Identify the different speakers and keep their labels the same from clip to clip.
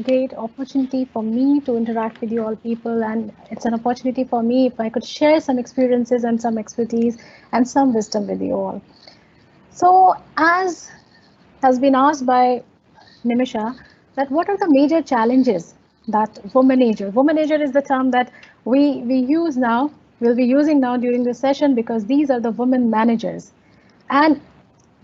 Speaker 1: great opportunity for me to interact with you all people, and it's an opportunity for me if I could share some experiences and some expertise and some wisdom with you all. So, as has been asked by Nimisha, that what are the major challenges that womanager is the term that we use now, will be using now during this session because these are the women managers. And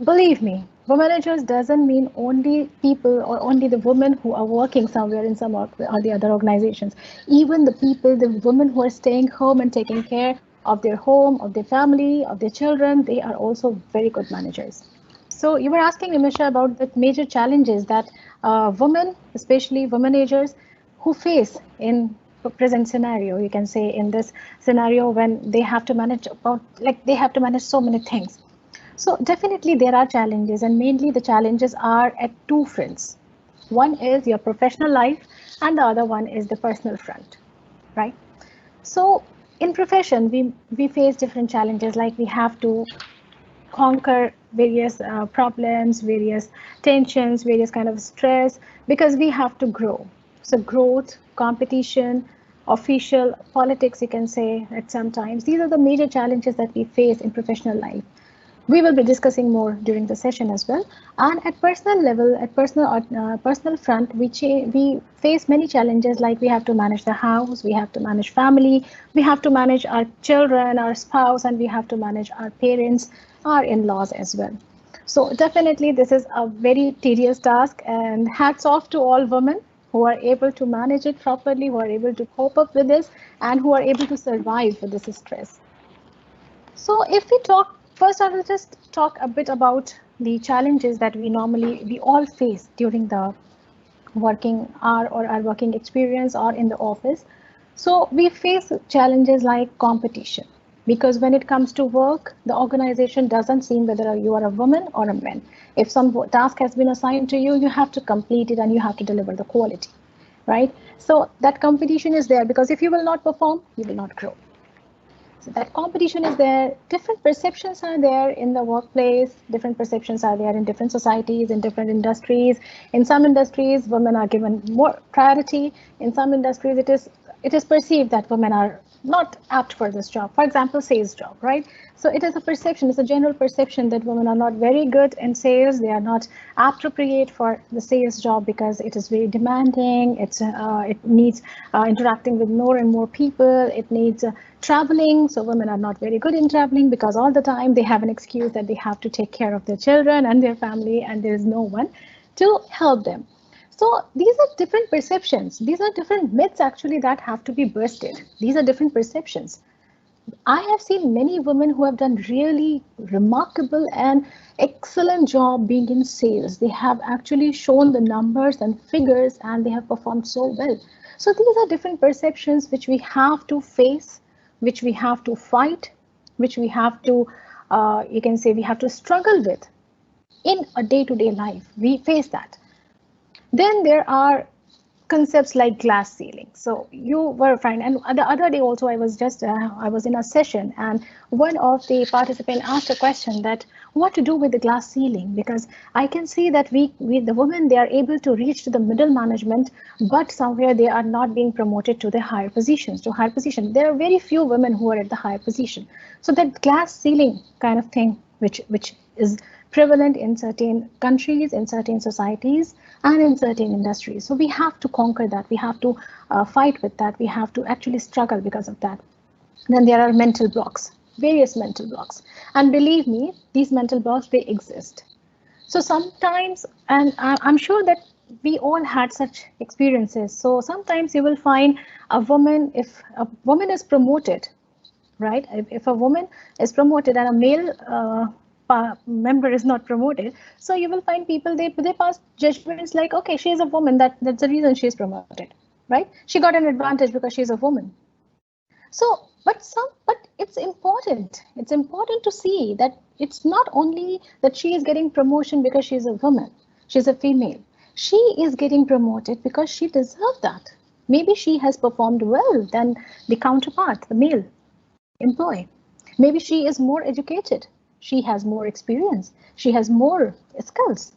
Speaker 1: believe me, women managers doesn't mean only people or only the women who are working somewhere in some or the other organizations. Even the people, the women who are staying home and taking care of their home, of their family, of their children, they are also very good managers. So you were asking Nimisha about the major challenges that women, especially women managers, who face in present scenario. You can say in this scenario when they have to manage about like they have to manage so many things. So definitely there are challenges, and mainly the challenges are at two fronts. One is your professional life, and the other one is the personal front, right? So in profession, we face different challenges, like we have to conquer various problems, various tensions, various kind of stress, because we have to grow. So growth, competition, official politics, you can say at sometimes. These are the major challenges that we face in professional life. We will be discussing more during the session as well. And at personal level, at personal front, we face many challenges, like we have to manage the house, we have to manage family, we have to manage our children, our spouse, and we have to manage our parents, our in-laws as well. So definitely this is a very tedious task, and hats off to all women who are able to manage it properly, who are able to cope up with this, and who are able to survive with this stress. So if we talk first, I will just talk a bit about the challenges that we all face during the working hour or our working experience or in the office. So we face challenges like competition, because when it comes to work, the organization doesn't see whether you are a woman or a man. If some task has been assigned to you, you have to complete it and you have to deliver the quality, right? So that competition is there, because if you will not perform, you will not grow. So that competition is there. Different perceptions are there in the workplace. Different perceptions are there in different societies, in different industries. In some industries, women are given more priority. In some industries, it is perceived that women are not apt for this job. For example, sales job, right? So it is a perception. It's a general perception that women are not very good in sales. They are not appropriate for the sales job because it is very demanding. It needs interacting with more and more people. It needs traveling. So women are not very good in traveling because all the time they have an excuse that they have to take care of their children and their family, and there is no one to help them. So these are different perceptions. These are different myths actually that have to be bursted. These are different perceptions. I have seen many women who have done really remarkable and excellent job being in sales. They have actually shown the numbers and figures, and they have performed so well. So these are different perceptions which we have to face, which we have to fight, which we have to, you can say, we have to struggle with in a day-to-day life. We face that. Then there are concepts like glass ceiling. So you were fine. And the other day also, I was in a session, and one of the participants asked a question that what to do with the glass ceiling, because I can see that we the women, they are able to reach to the middle management, but somewhere they are not being promoted to the higher positions. To higher position, there are very few women who are at the higher position. So that glass ceiling kind of thing, which is prevalent in certain countries, in certain societies, and in certain industries. So we have to conquer that. We have to fight with that. We have to actually struggle because of that. Then there are mental blocks, various mental blocks. And believe me, these mental blocks, they exist. So sometimes, and I'm sure that we all had such experiences. So sometimes you will find a woman, if a woman is promoted, right? If a woman is promoted and a male member is not promoted, so you will find people, they pass judgments like, okay, she is a woman, that's the reason she is promoted, right? She got an advantage because she is a woman. So, but it's important to see that it's not only that she is getting promotion because she is a woman, she's a female. She is getting promoted because she deserved that. Maybe she has performed well than the counterpart, the male employee. Maybe she is more educated. She has more experience. She has more skills.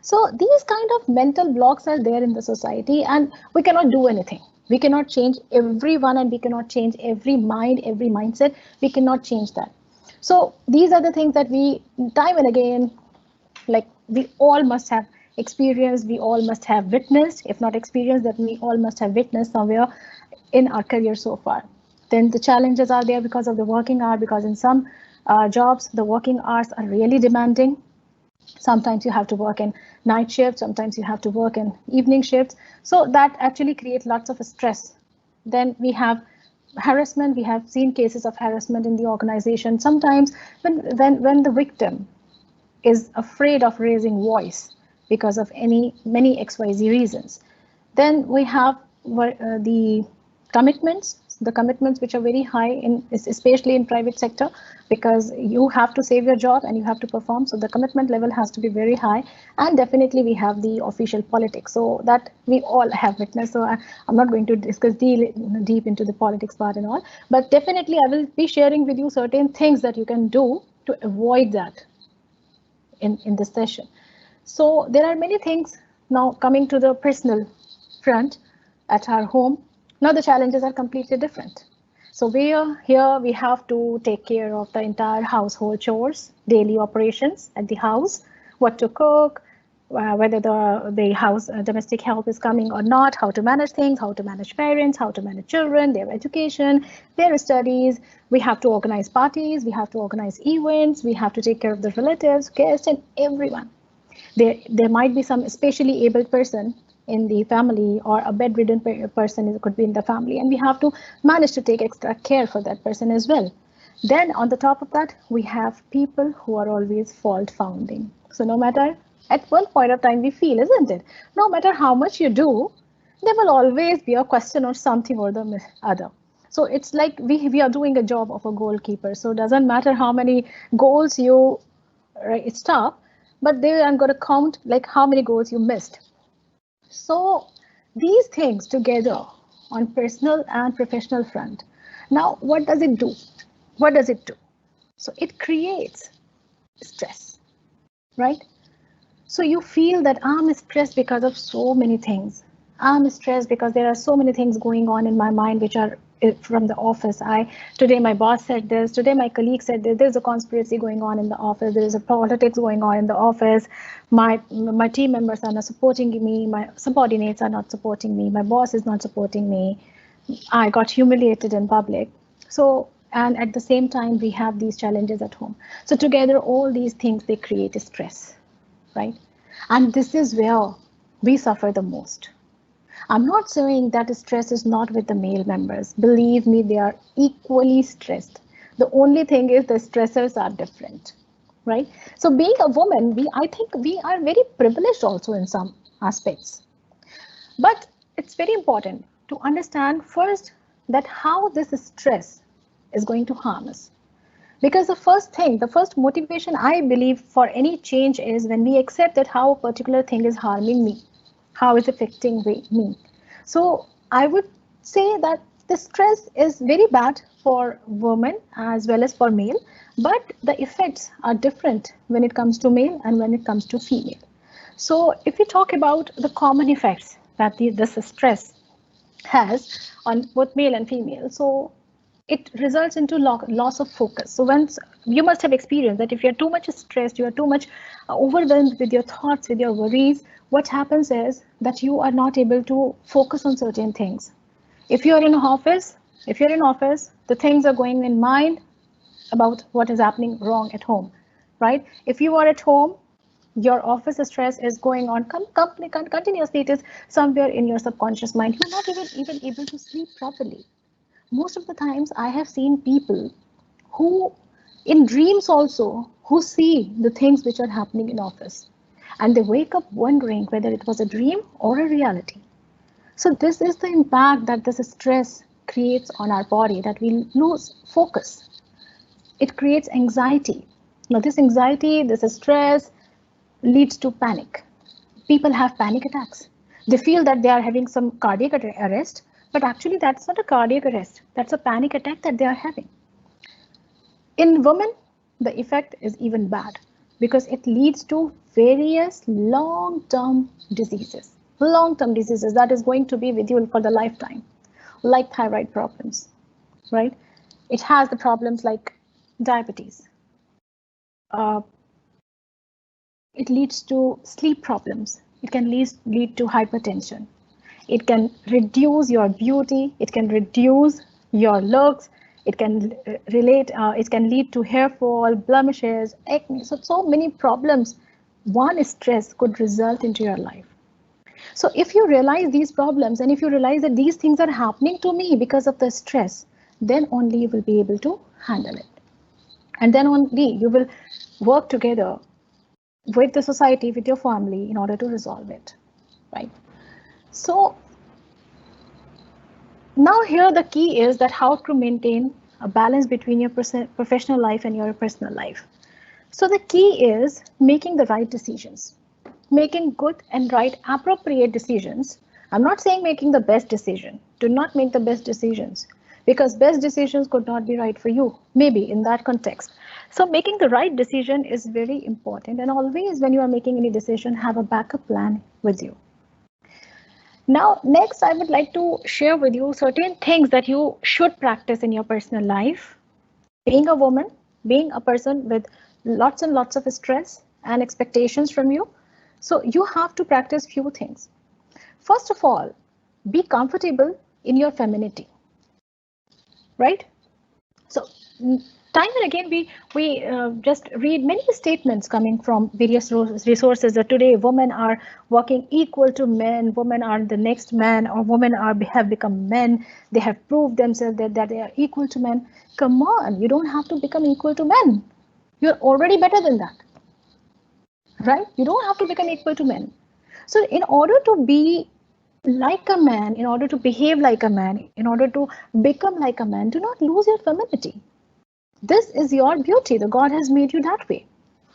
Speaker 1: So these kind of mental blocks are there in the society, and we cannot do anything. We cannot change everyone, and we cannot change every mind, every mindset. We cannot change that. So these are the things that we, time and again, like we all must have experienced, we all must have witnessed. If not experienced, then we all must have witnessed somewhere in our career so far. Then the challenges are there because of the working hour, because in some jobs the working hours are really demanding. Sometimes you have to work in night shifts, sometimes you have to work in evening shifts, so that actually creates lots of stress. Then we have harassment. We have seen cases of harassment in the organization. Sometimes when the victim is afraid of raising voice because of many XYZ reasons. Then we have the commitments which are very high especially in private sector, because you have to save your job and you have to perform. So the commitment level has to be very high. And definitely we have the official politics, so that we all have witnessed. So I'm not going to discuss deep into the politics part and all, but definitely I will be sharing with you certain things that you can do to avoid that in this session. So there are many things. Now coming to the personal front at our home, now the challenges are completely different. So we have to take care of the entire household chores, daily operations at the house, what to cook, whether the house domestic help is coming or not, how to manage things, how to manage parents, how to manage children, their education, their studies. We have to organize parties, we have to organize events, we have to take care of the relatives, guests, and everyone. There might be some especially abled person in the family, or a bedridden person could be in the family, and we have to manage to take extra care for that person as well. Then on the top of that, we have people who are always fault finding. So no matter, at one point of time we feel, isn't it, no matter how much you do, there will always be a question or something or the other. So it's like we are doing a job of a goalkeeper. So it doesn't matter how many goals you stop, but they are going to count like how many goals you missed. So these things together on personal and professional front. Now, what does it do? What does it do? So it creates stress, right? So you feel that I'm stressed because of so many things. I'm stressed because there are so many things going on in my mind which are from the office. Today my boss said this, today my colleague said this, there's a conspiracy going on in the office, there is a politics going on in the office, my team members are not supporting me, my subordinates are not supporting me, my boss is not supporting me, I got humiliated in public. So, and at the same time we have these challenges at home. So together all these things, they create stress, right? And this is where we suffer the most. I'm not saying that stress is not with the male members. Believe me, they are equally stressed. The only thing is the stressors are different, right? So being a woman, I think we are very privileged also in some aspects. But it's very important to understand first that how this stress is going to harm us. Because the first motivation I believe for any change is when we accept that how a particular thing is harming me, how it's affecting me. So I would say that the stress is very bad for women as well as for male, but the effects are different when it comes to male and when it comes to female. So if we talk about the common effects that this stress has on both male and female, so it results into loss of focus. So once you must have experienced that if you're too much stressed, you are too much overwhelmed with your thoughts, with your worries, what happens is that you are not able to focus on certain things. If you're in office, the things are going in mind about what is happening wrong at home, right? If you are at home, your office stress is going on continuously. It is somewhere in your subconscious mind. You're not even able to sleep properly. Most of the times I have seen people who in dreams also who see the things which are happening in office, and they wake up wondering whether it was a dream or a reality. So this is the impact that this stress creates on our body, that we lose focus. It creates anxiety. Now this anxiety, this stress leads to panic. People have panic attacks. They feel that they are having some cardiac arrest, but actually that's not a cardiac arrest. That's a panic attack that they are having. In women, the effect is even bad. because it leads to various long-term diseases. Long-term diseases that is going to be with you for the lifetime, like thyroid problems, right? It has the problems like diabetes. It leads to sleep problems. It can lead to hypertension. It can reduce your beauty. It can reduce your looks. It can it can lead to hair fall, blemishes, acne. So many problems. One stress could result into your life. So if you realize these problems and if you realize that these things are happening to me because of the stress, then only you will be able to handle it. And then only you will work together with the society, with your family in order to resolve it, right? So now here the key is that how to maintain a balance between your professional life and your personal life. So the key is making the right decisions, making good and right appropriate decisions. I'm not saying making the best decision. Do not make the best decisions because best decisions could not be right for you, maybe in that context. So making the right decision is very important, and always when you are making any decision, have a backup plan with you. Now, next, I would like to share with you certain things that you should practice in your personal life. Being a woman, being a person with lots and lots of stress and expectations from you. So you have to practice few things. First of all, be comfortable in your femininity, right? So time and again, we just read many statements coming from various resources that today women are working equal to men, women are the next man, or women have become men. They have proved themselves that they are equal to men. Come on, you don't have to become equal to men. You're already better than that, right? You don't have to become equal to men. So in order to be like a man, in order to behave like a man, in order to become like a man, do not lose your femininity. This is your beauty. The God has made you that way.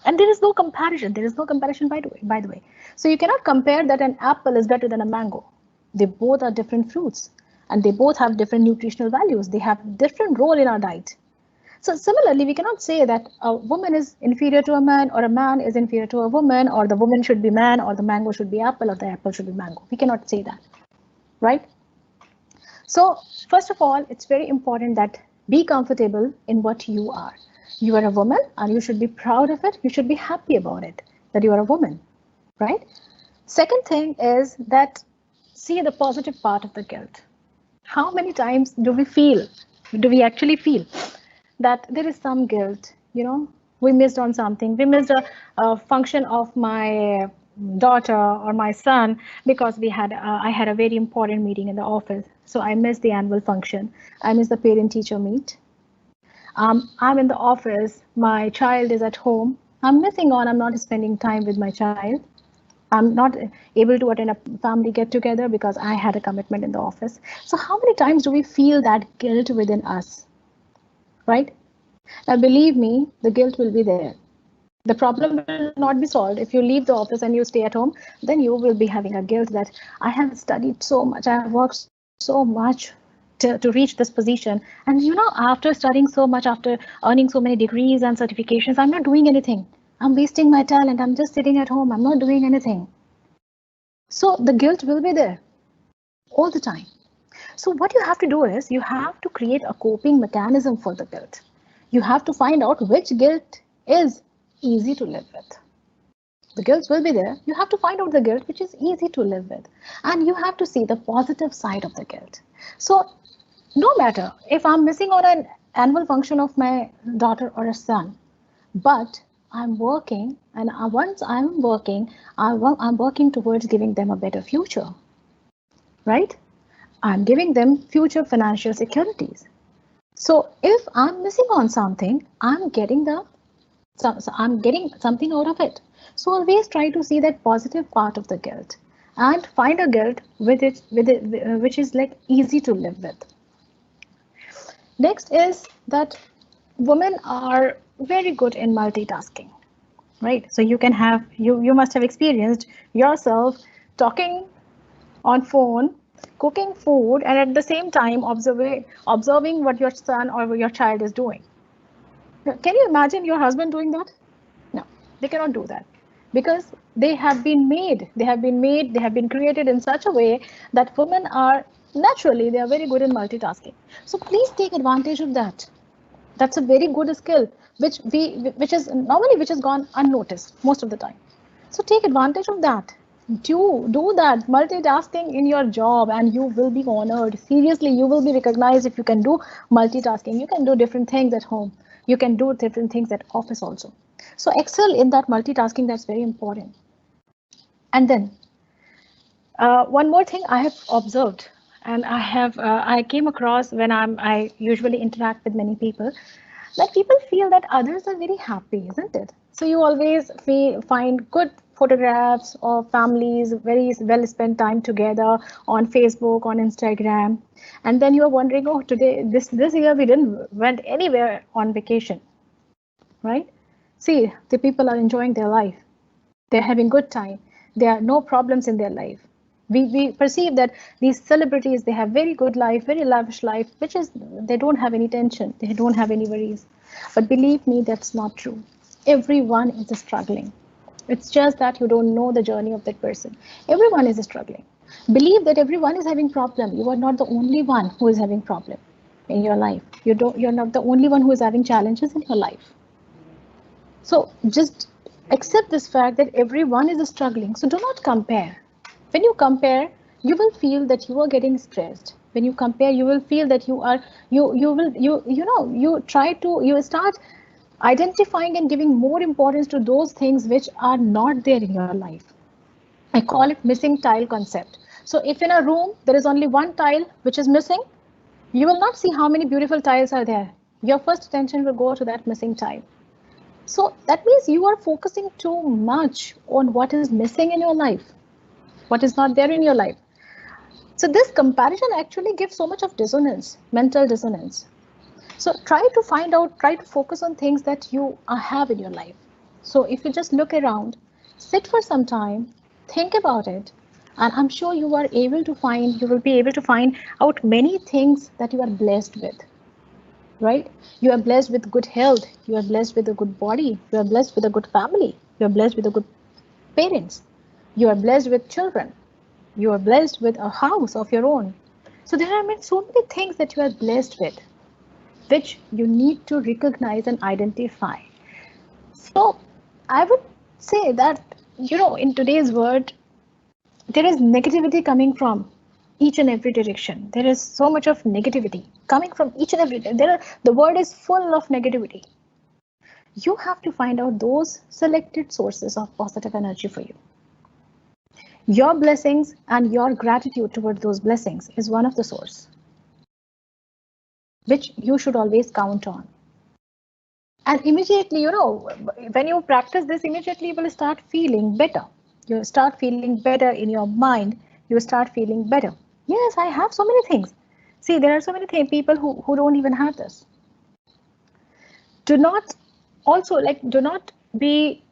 Speaker 1: And there is no comparison. There is no comparison, by the way. So you cannot compare that an apple is better than a mango. They both are different fruits and they both have different nutritional values. They have different role in our diet. So similarly, we cannot say that a woman is inferior to a man or a man is inferior to a woman or the woman should be man or the mango should be apple or the apple should be mango. We cannot say that, right? So first of all, it's very important that be comfortable in what you are. You are a woman and you should be proud of it. You should be happy about it, that you are a woman, right? Second thing is that see the positive part of the guilt. How many times do we actually feel that there is some guilt, we missed on something. We missed a function of my daughter or my son because I had a very important meeting in the office. So I missed the annual function. I missed the parent teacher meet. I'm in the office. My child is at home. I'm not spending time with my child. I'm not able to attend a family get together because I had a commitment in the office. So how many times do we feel that guilt within us, right? Now, believe me, the guilt will be there. The problem will not be solved. If you leave the office and you stay at home, then you will be having a guilt that I have studied so much, I have worked so much to reach this position. And after studying so much, after earning so many degrees and certifications, I'm not doing anything. I'm wasting my talent. I'm just sitting at home. I'm not doing anything. So the guilt will be there all the time. So what you have to do is you have to create a coping mechanism for the guilt. You have to find out which guilt is easy to live with. The guilt will be there. You have to find out the guilt which is easy to live with. And you have to see the positive side of the guilt. So no matter if I'm missing on an annual function of my daughter or a son, but I'm working, and once I'm working, I'm working towards giving them a better future, right? I'm giving them future financial securities. So if I'm missing on something, I'm getting something out of it. So always try to see that positive part of the guilt and find a guilt which is like easy to live with. Next is that women are very good in multitasking, right? So you must have experienced yourself talking on phone, cooking food, and at the same time observing what your son or your child is doing. Can you imagine your husband doing that? No. They cannot do that because they have been made, they have been created in such a way that women are naturally, they are very good in multitasking. So please take advantage of that. That's a very good skill, which is normally which has gone unnoticed most of the time. So take advantage of that. Do that multitasking in your job, and you will be honored. Seriously, you will be recognized if you can do multitasking. You can do different things at home. You can do different things at office also. So excel in that multitasking. That's very important. And then one more thing I have observed, and I came across when I usually interact with many people, that people feel that others are very happy, isn't it? So you always find good photographs of families very well spent time together on Facebook, on Instagram, and then you are wondering, oh, today this year we didn't went anywhere on vacation, right? See, the people are enjoying their life. They're having good time. There are no problems in their life. We perceive that these celebrities, they have very good life, very lavish life, which is they don't have any tension, they don't have any worries. But believe me, that's not true. Everyone is struggling. It's just that you don't know the journey of that person. Everyone is struggling. Believe that everyone is having problem. You are not the only one who is having problem in your life. You're not the only one who is having challenges in your life. So just accept this fact that everyone is struggling. So do not compare. When you compare, you will feel that you are getting stressed. When you compare, you will feel that you start identifying and giving more importance to those things which are not there in your life. I call it missing tile concept. So if in a room there is only one tile which is missing, you will not see how many beautiful tiles are there. Your first attention will go to that missing tile. So that means you are focusing too much on what is missing in your life, what is not there in your life. So this comparison actually gives so much of dissonance, mental dissonance. So try to find out, try to focus on things that you have in your life. So if you just look around, sit for some time, think about it, and I'm sure you will be able to find out many things that you are blessed with. Right? You are blessed with good health. You are blessed with a good body. You are blessed with a good family. You are blessed with a good parents. You are blessed with children. You are blessed with a house of your own. So there are so many things that you are blessed with, which you need to recognize and identify. So I would say that, in today's world, there is negativity coming from each and every direction. There is so much of negativity coming from each and every. The world is full of negativity. You have to find out those selected sources of positive energy for you. Your blessings and your gratitude toward those blessings is one of the source, which you should always count on. And immediately, when you practice this, immediately you will start feeling better. You start feeling better in your mind. You start feeling better. Yes, I have so many things. See, there are so many people who don't even have this. Do not be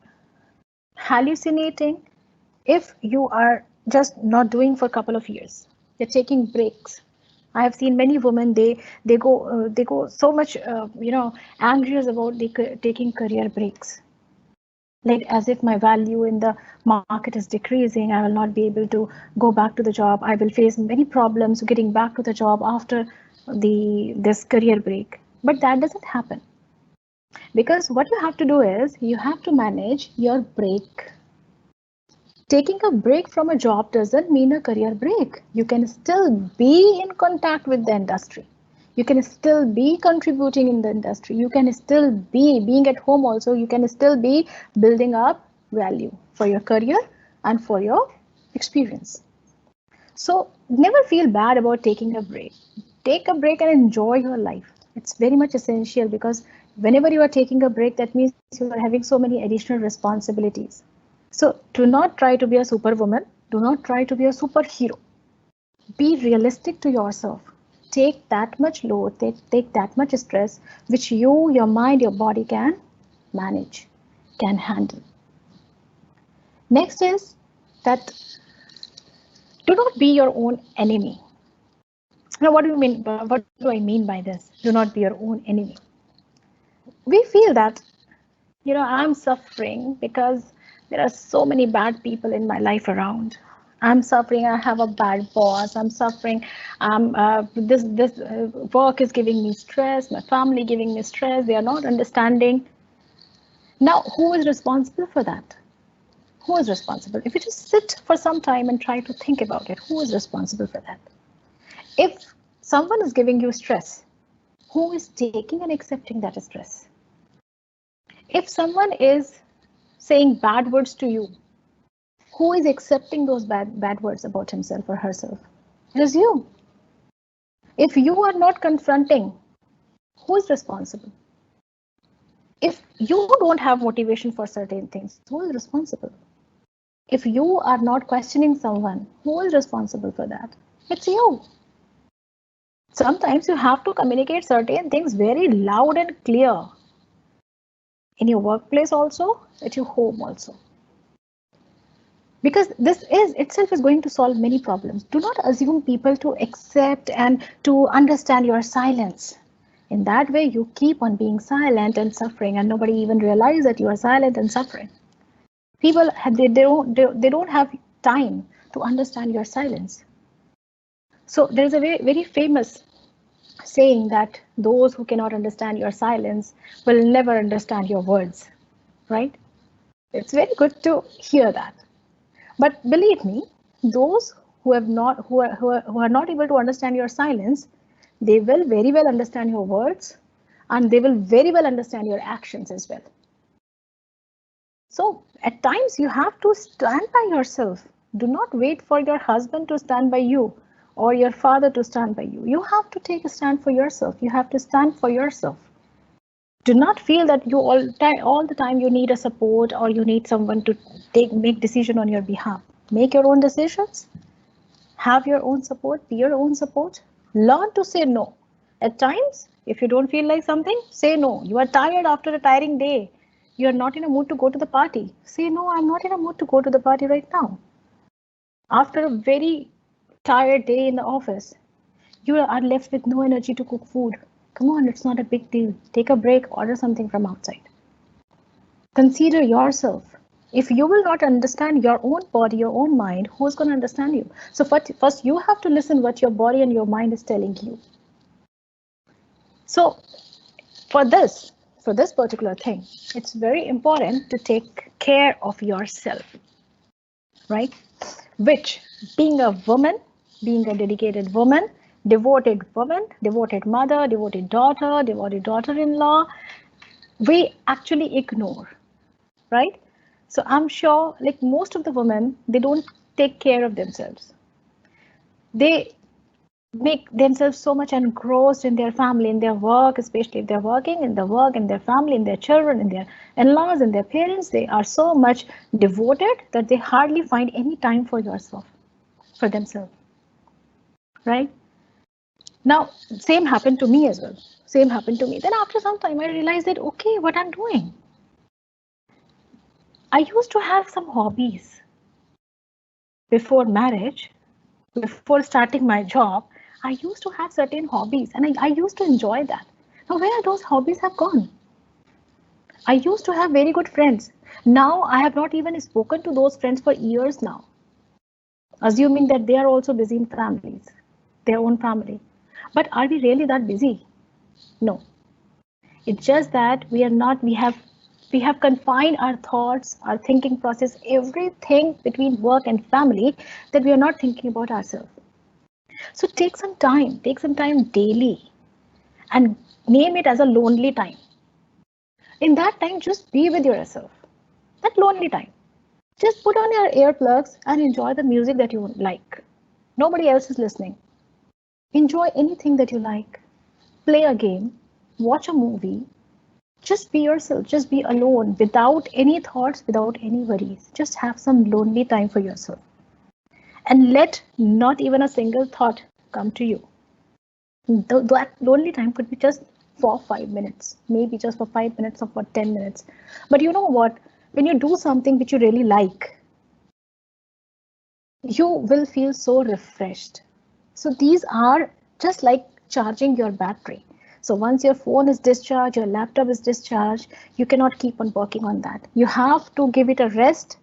Speaker 1: hallucinating if you are just not doing for a couple of years. They're taking breaks. I have seen many women, they go so much anxious about taking career breaks, like as if my value in the market is decreasing. I will not be able to go back to the job. I will face many problems getting back to the job after this career break. But that doesn't happen, because what you have to do is you have to manage your break. Taking a break from a job doesn't mean a career break. You can still be in contact with the industry. You can still be contributing in the industry. You can still be being at home also. You can still be building up value for your career and for your experience. So never feel bad about taking a break. Take a break and enjoy your life. It's very much essential, because whenever you are taking a break, that means you are having so many additional responsibilities. So do not try to be a superwoman. Do not try to be a superhero. Be realistic to yourself. Take that much load, take that much stress, which your mind, your body can manage, can handle. Next is that do not be your own enemy. Now, what do you mean? What do I mean by this? Do not be your own enemy. We feel that, I'm suffering because there are so many bad people in my life around. I'm suffering. I have a bad boss. I'm suffering. This work is giving me stress. My family giving me stress. They are not understanding. Now, who is responsible for that? Who is responsible? If you just sit for some time and try to think about it, who is responsible for that? If someone is giving you stress, who is taking and accepting that stress? If someone is saying bad words to you, who is accepting those bad words about himself or herself? It is you. If you are not confronting, who is responsible? If you don't have motivation for certain things, who is responsible? If you are not questioning someone, who is responsible for that? It's you. Sometimes you have to communicate certain things very loud and clear. In your workplace also, at your home also. Because this is itself is going to solve many problems. Do not assume people to accept and to understand your silence. In that way, you keep on being silent and suffering, and nobody even realizes that you are silent and suffering. People they don't have time to understand your silence. So there is a very famous saying that those who cannot understand your silence will never understand your words, right? It's very good to hear that. But believe me, those who are not able to understand your silence, they will very well understand your words, and they will very well understand your actions as well. So at times you have to stand by yourself. Do not wait for your husband to stand by you or your father to stand by you. You have to take a stand for yourself. You have to stand for yourself. Do not feel that you all the time you need a support or you need someone to make decision on your behalf. Make your own decisions. Have your own support. Be your own support. Learn to say no. At times, if you don't feel like something, say no. You are tired after a tiring day. You are not in a mood to go to the party. Say no, I'm not in a mood to go to the party right now. After a very tired day in the office, you are left with no energy to cook food. Come on, it's not a big deal. Take a break, order something from outside. Consider yourself. If you will not understand your own body, your own mind, who's going to understand you? So first you have to listen what your body and your mind is telling you. So for this particular thing, it's very important to take care of yourself, right? Which, being a woman, being a dedicated woman, devoted mother, devoted daughter-in-law, we actually ignore, right? So I'm sure like most of the women, they don't take care of themselves. They make themselves so much engrossed in their family, in their work, especially if they're working in their work, in their family, in their children, in their in-laws, in their parents. They are so much devoted that they hardly find any time for yourself, for themselves, right? Now, same happened to me as well. Same happened to me. Then after some time, I realized that, okay, what I'm doing. I used to have some hobbies before marriage, before starting my job. I used to have certain hobbies and I used to enjoy that. Now, where those hobbies have gone? I used to have very good friends. Now, I have not even spoken to those friends for years now, assuming that they are also busy in families, their own family. But are we really that busy? No. It's just that we are not, we have confined our thoughts, our thinking process, everything between work and family, that we are not thinking about ourselves. So take some time daily and name it as a lonely time. In that time, just be with yourself. That lonely time. Just put on your earplugs and enjoy the music that you like. Nobody else is listening. Enjoy anything that you like. Play a game, watch a movie. Just be yourself, just be alone without any thoughts, without any worries. Just have some lonely time for yourself. And let not even a single thought come to you. That lonely time could be just for 5 minutes, maybe just for 5 minutes or for 10 minutes. But you know what? When you do something which you really like, you will feel so refreshed. So these are just like charging your battery. So once your phone is discharged, your laptop is discharged, you cannot keep on working on that. You have to give it a rest.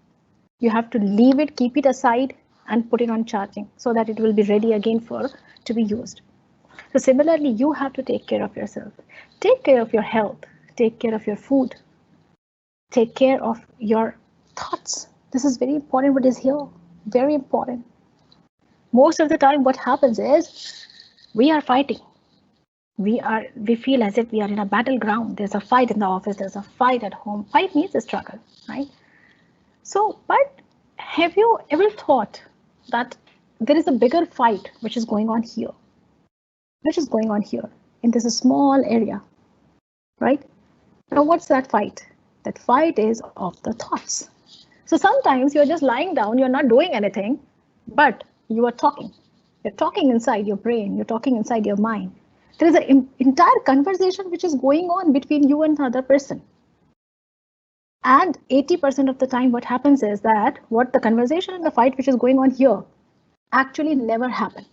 Speaker 1: You have to leave it, keep it aside, and put it on charging so that it will be ready again for to be used. So similarly, you have to take care of yourself. Take care of your health. Take care of your food. Take care of your thoughts. This is very important what is here. Very important. Most of the time what happens is we are fighting. We feel as if we are in a battleground. There's a fight in the office, there's a fight at home. Fight means a struggle, right? So, but have you ever thought that there is a bigger fight which is going on here? Which is going on here in this small area, right? Now, what's that fight? That fight is of the thoughts. So sometimes you're just lying down, you're not doing anything, but you are talking. You're talking inside your brain, you're talking inside your mind. There is an entire conversation which is going on between you and the other person. And 80% of the time, what happens is that what the conversation and the fight which is going on here actually never happen.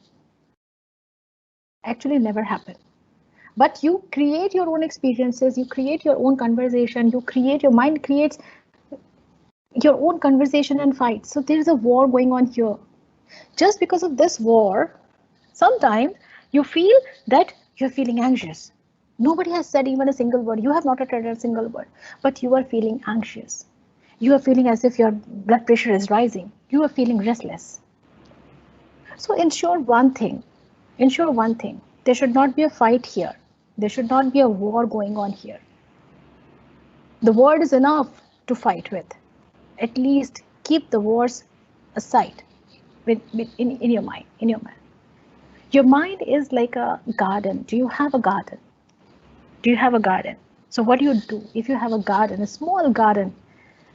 Speaker 1: Actually never happen. But you create your own experiences, you create your own conversation, your mind creates your own conversation and fight. So there is a war going on here. Just because of this war, sometimes you feel that you're feeling anxious. Nobody has said even a single word. You have not uttered a single word, but you are feeling anxious. You are feeling as if your blood pressure is rising. You are feeling restless. So ensure one thing. There should not be a fight here. There should not be a war going on here. The word is enough to fight with. At least keep the wars aside in your mind. Your mind is like a garden. Do you have a garden? So what do you do if you have a garden, a small garden,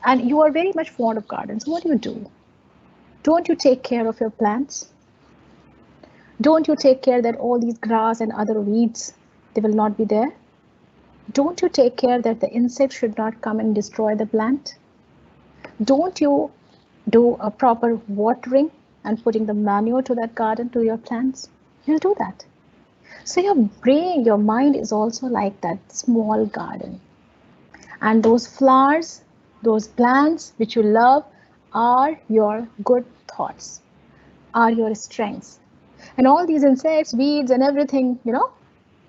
Speaker 1: and you are very much fond of gardens? What do? Don't you take care of your plants? Don't you take care that all these grass and other weeds, they will not be there? Don't you take care that the insects should not come and destroy the plant? Don't you do a proper watering and putting the manure to that garden, to your plants? You'll do that. So your brain, your mind is also like that small garden. And those flowers, those plants which you love are your good thoughts, are your strengths. And all these insects, weeds and everything,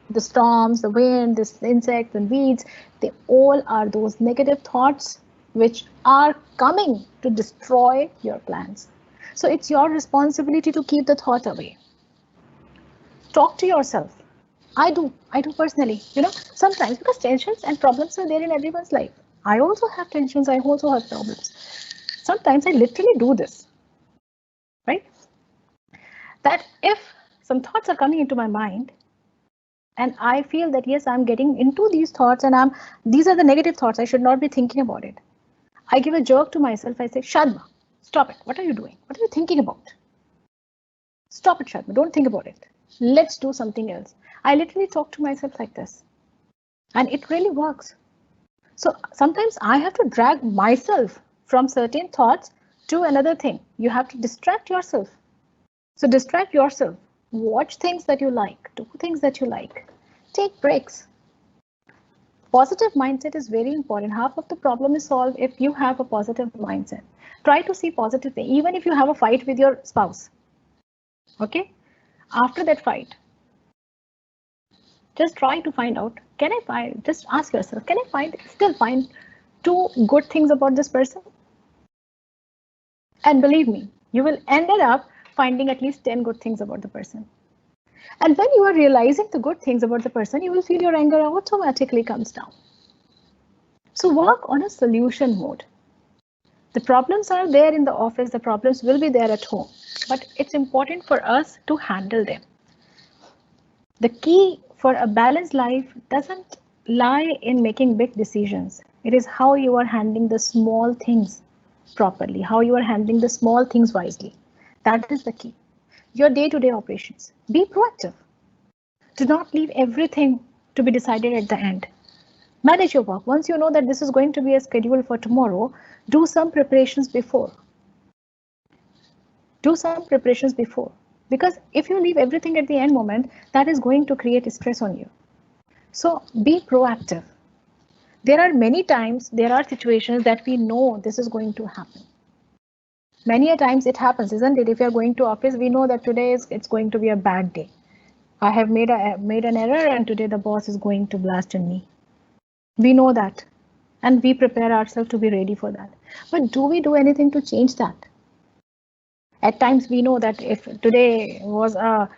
Speaker 1: the storms, the wind, the insects and weeds, they all are those negative thoughts which are coming to destroy your plants. So it's your responsibility to keep the thought away. Talk to yourself. I do personally, sometimes, because tensions and problems are there in everyone's life. I also have tensions, I also have problems. Sometimes I literally do this, right? That if some thoughts are coming into my mind and I feel that, yes, I'm getting into these thoughts and these are the negative thoughts, I should not be thinking about it. I give a jerk to myself, I say, Shadma, stop it. What are you doing? What are you thinking about? Stop it, Shadma, don't think about it. Let's do something else. I literally talk to myself like this. And it really works. So sometimes I have to drag myself from certain thoughts to another thing. You have to distract yourself. So distract yourself. Watch things that you like. Do things that you like. Take breaks. Positive mindset is very important. Half of the problem is solved if you have a positive mindset. Try to see positive things, even if you have a fight with your spouse. Okay? After that fight, just try to find out, just ask yourself, can I still find 2 good things about this person? And believe me, you will end up finding at least 10 good things about the person. And when you are realizing the good things about the person, you will feel your anger automatically comes down. So work on a solution mode. The problems are there in the office, the problems will be there at home, but it's important for us to handle them. The key for a balanced life doesn't lie in making big decisions. It is how you are handling the small things properly, how you are handling the small things wisely. That is the key. Your day-to-day operations. Be proactive. Do not leave everything to be decided at the end. Manage your work. Once you know that this is going to be a schedule for tomorrow, do some preparations before. Because if you leave everything at the end moment, that is going to create stress on you. So be proactive. There are many times, there are situations that we know this is going to happen. Many a times it happens, isn't it? If you're going to office, we know that today it's going to be a bad day. I have made an error and today the boss is going to blast on me. We know that and we prepare ourselves to be ready for that. But do we do anything to change that? At times we know that if today was a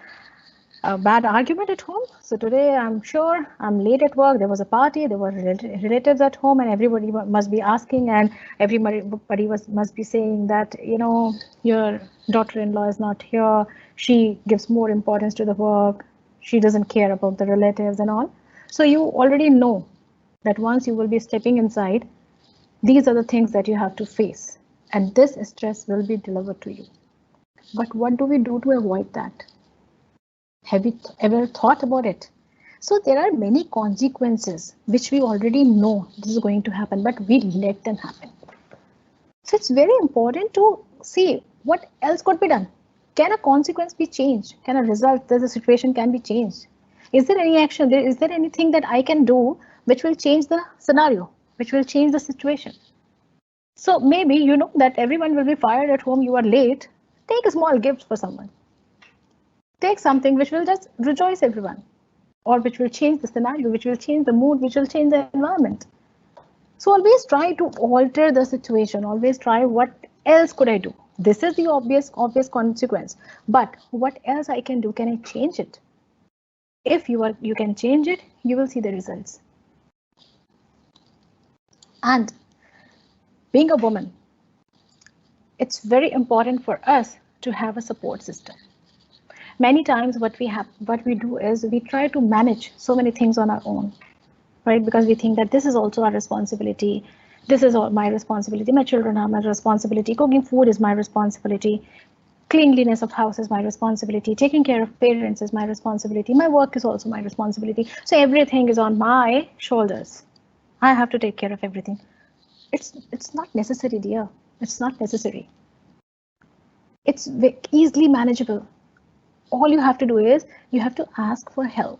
Speaker 1: bad argument at home, so today I'm sure I'm late at work, there was a party, there were relatives at home, and everybody must be asking, and everybody must be saying that, you know, your daughter-in-law is not here, she gives more importance to the work, she doesn't care about the relatives and all. So you already know that once you will be stepping inside, these are the things that you have to face, and this stress will be delivered to you. But what do we do to avoid that? Have you ever thought about it? So there are many consequences which we already know this is going to happen, but we let them happen. So it's very important to see what else could be done. Can a consequence be changed? Can a result, the situation can be changed? Is there any action? Is there anything that I can do which will change the scenario, which will change the situation? So maybe you know that everyone will be fired at home, you are late. Take a small gift for someone. Take something which will just rejoice everyone, or which will change the scenario, which will change the mood, which will change the environment. So always try to alter the situation. Always try what else could I do? This is the obvious consequence. But what else I can do? Can I change it? If you can change it, you will see the results. And being a woman, it's very important for us to have a support system. Many times what we do is we try to manage so many things on our own, right? Because we think that this is also our responsibility. This is all my responsibility. My children are my responsibility. Cooking food is my responsibility. Cleanliness of house is my responsibility. Taking care of parents is my responsibility. My work is also my responsibility. So everything is on my shoulders. I have to take care of everything. It's not necessary, dear. It's not necessary. It's easily manageable. All you have to do is you have to ask for help.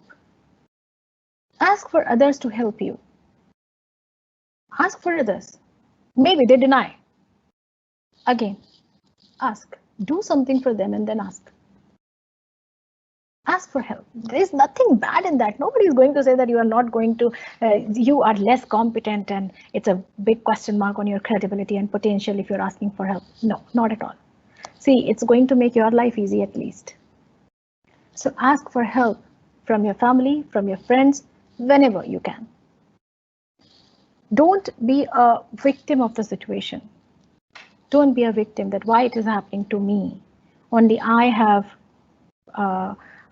Speaker 1: Ask for others to help you. Ask for others. Maybe they deny. Again, ask. Do something for them and then ask. Ask for help. There is nothing bad in that. Nobody is going to say that you are not going to, you are less competent and it's a big question mark on your credibility and potential if you're asking for help. No, not at all. See, it's going to make your life easy at least. So ask for help from your family, from your friends, whenever you can. Don't be a victim of the situation. Don't be a victim that why it is happening to me. Only I have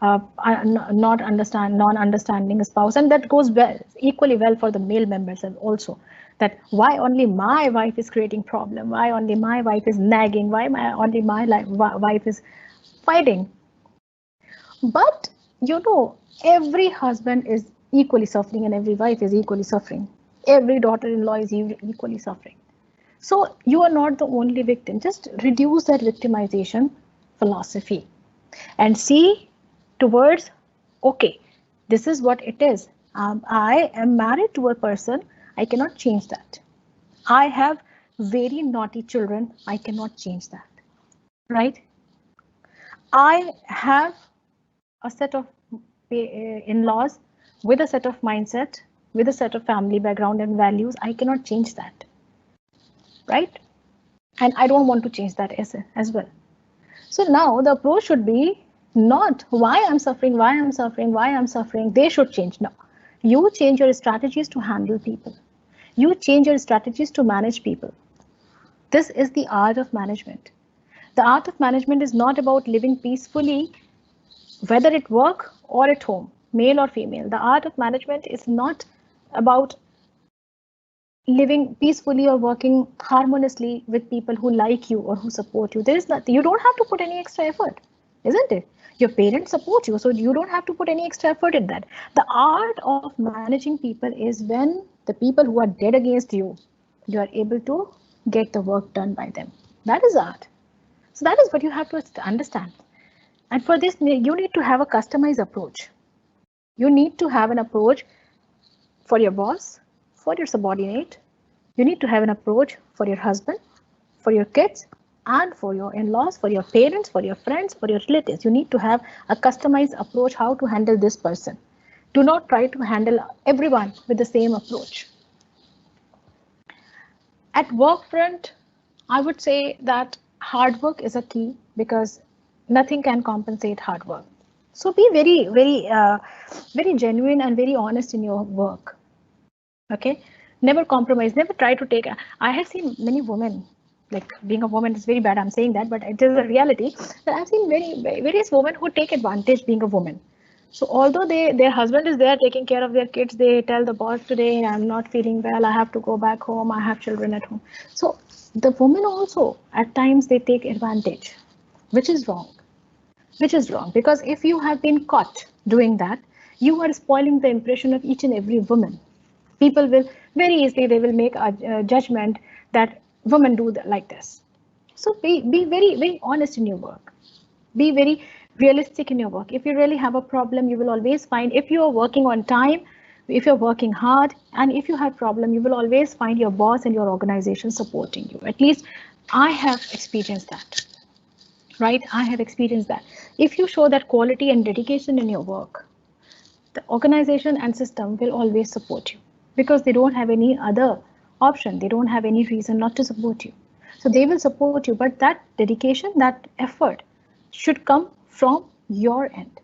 Speaker 1: non-understanding spouse, and that goes equally well for the male members also. That why only my wife is creating problem, why only my wife is nagging, why only my wife is fighting. But you know, every husband is equally suffering and every wife is equally suffering. Every daughter-in-law is equally suffering. So you are not the only victim. Just reduce that victimization philosophy and see towards, okay, this is what it is. I am married to a person. I cannot change that. I have very naughty children. I cannot change that. Right? I have a set of in-laws with a set of mindset, with a set of family background and values. I cannot change that. Right? And I don't want to change that as well. So now the approach should be not why I'm suffering, why I'm suffering, why I'm suffering. They should change. No, you change your strategies to handle people. You change your strategies to manage people. This is the art of management. The art of management is not about living peacefully, whether at work or at home, male or female. The art of management is not about living peacefully or working harmoniously with people who like you or who support you. There is nothing, you don't have to put any extra effort, isn't it? Your parents support you, so you don't have to put any extra effort in that. The art of managing people is when the people who are dead against you, you are able to get the work done by them. That is art. So that is what you have to understand. And for this, you need to have a customized approach. You need to have an approach for your boss, for your subordinate. You need to have an approach for your husband, for your kids, and for your in-laws, for your parents, for your friends, for your relatives. You need to have a customized approach how to handle this person. Do not try to handle everyone with the same approach. At work front, I would say that hard work is a key because nothing can compensate hard work. So be very genuine and very honest in your work. Okay, never compromise. Never try to take. I have seen many women. Like being a woman is very bad. I'm saying that, but it is a reality that I've seen various women who take advantage being a woman. So although their husband is there taking care of their kids, they tell the boss today I'm not feeling well, I have to go back home, I have children at home. So the women also at times they take advantage, which is wrong. Which is wrong because if you have been caught doing that, you are spoiling the impression of each and every woman. People will very easily they will make a judgment that women do like this. So be very honest in your work. Be very realistic in your work. If you really have a problem, you will always find, if you are working on time, if you're working hard, and if you have problem, you will always find your boss and your organization supporting you. At least I have experienced that. Right? I have experienced that. If you show that quality and dedication in your work, the organization and system will always support you because they don't have any other option. They don't have any reason not to support you. So they will support you, but that dedication, that effort should come from your end.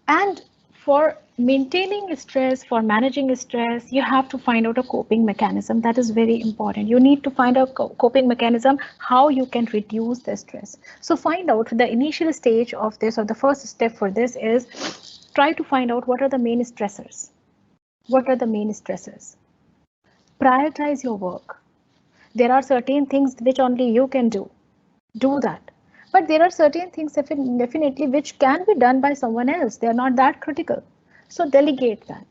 Speaker 1: And for maintaining stress, for managing stress, you have to find out a coping mechanism. That is very important. You need to find a coping mechanism, how you can reduce the stress. So find out the initial stage of this, or the first step for this is try to find out what are the main stressors. What are the main stressors? Prioritize your work. There are certain things which only you can do. Do that. But there are certain things definitely which can be done by someone else. They are not that critical. So delegate that.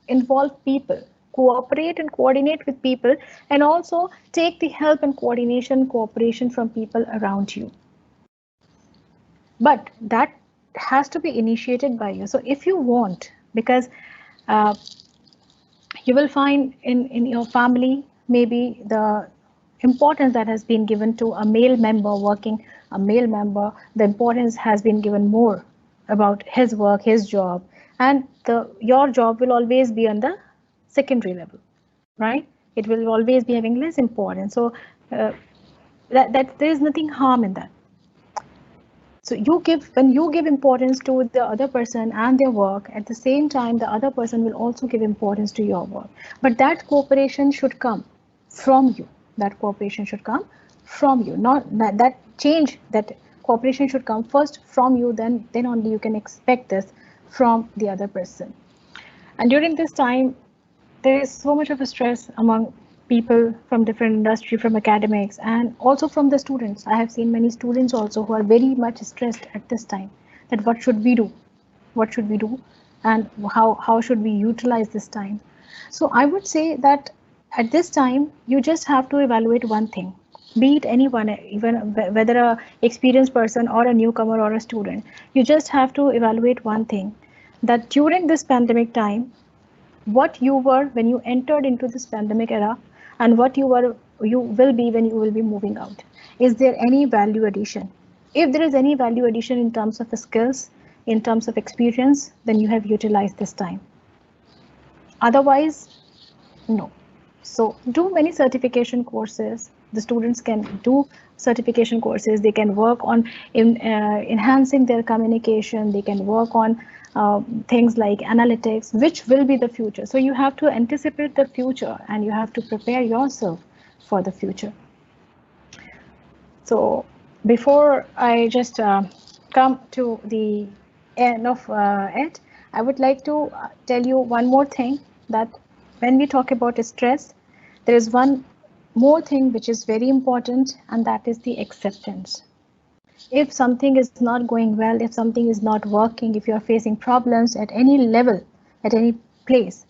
Speaker 1: Involve people. Cooperate and coordinate with people, and also take the help and coordination, cooperation from people around you. But that has to be initiated by you. So if you want, because you will find in your family, maybe the importance that has been given to a male member working, a male member, the importance has been given more about his work, his job, and your job will always be on the secondary level, right? It will always be having less importance. So that there is nothing harm in that. So when you give importance to the other person and their work, at the same time, the other person will also give importance to your work. But that cooperation should come from you. That cooperation should come from you. Not that change, that cooperation should come first from you, then only you can expect this from the other person. And during this time, there is so much of a stress among people from different industry, from academics, and also from the students. I have seen many students also who are very much stressed at this time, that what should we do? What should we do? And how should we utilize this time? So I would say that at this time, you just have to evaluate one thing, be it anyone, even whether a experienced person or a newcomer or a student, you just have to evaluate one thing, that during this pandemic time, what you were when you entered into this pandemic era and what you will be when you will be moving out. Is there any value addition? If there is any value addition in terms of skills, in terms of experience, then you have utilized this time. Otherwise, no. So do many certification courses. The students can do certification courses. They can work on enhancing their communication. They can work on things like analytics, which will be the future. So you have to anticipate the future and you have to prepare yourself for the future. So before I just come to the end of it, I would like to tell you one more thing, that when we talk about stress, there is one more thing which is very important, and that is the acceptance. If something is not going well, if something is not working, if you are facing problems at any level, at any place,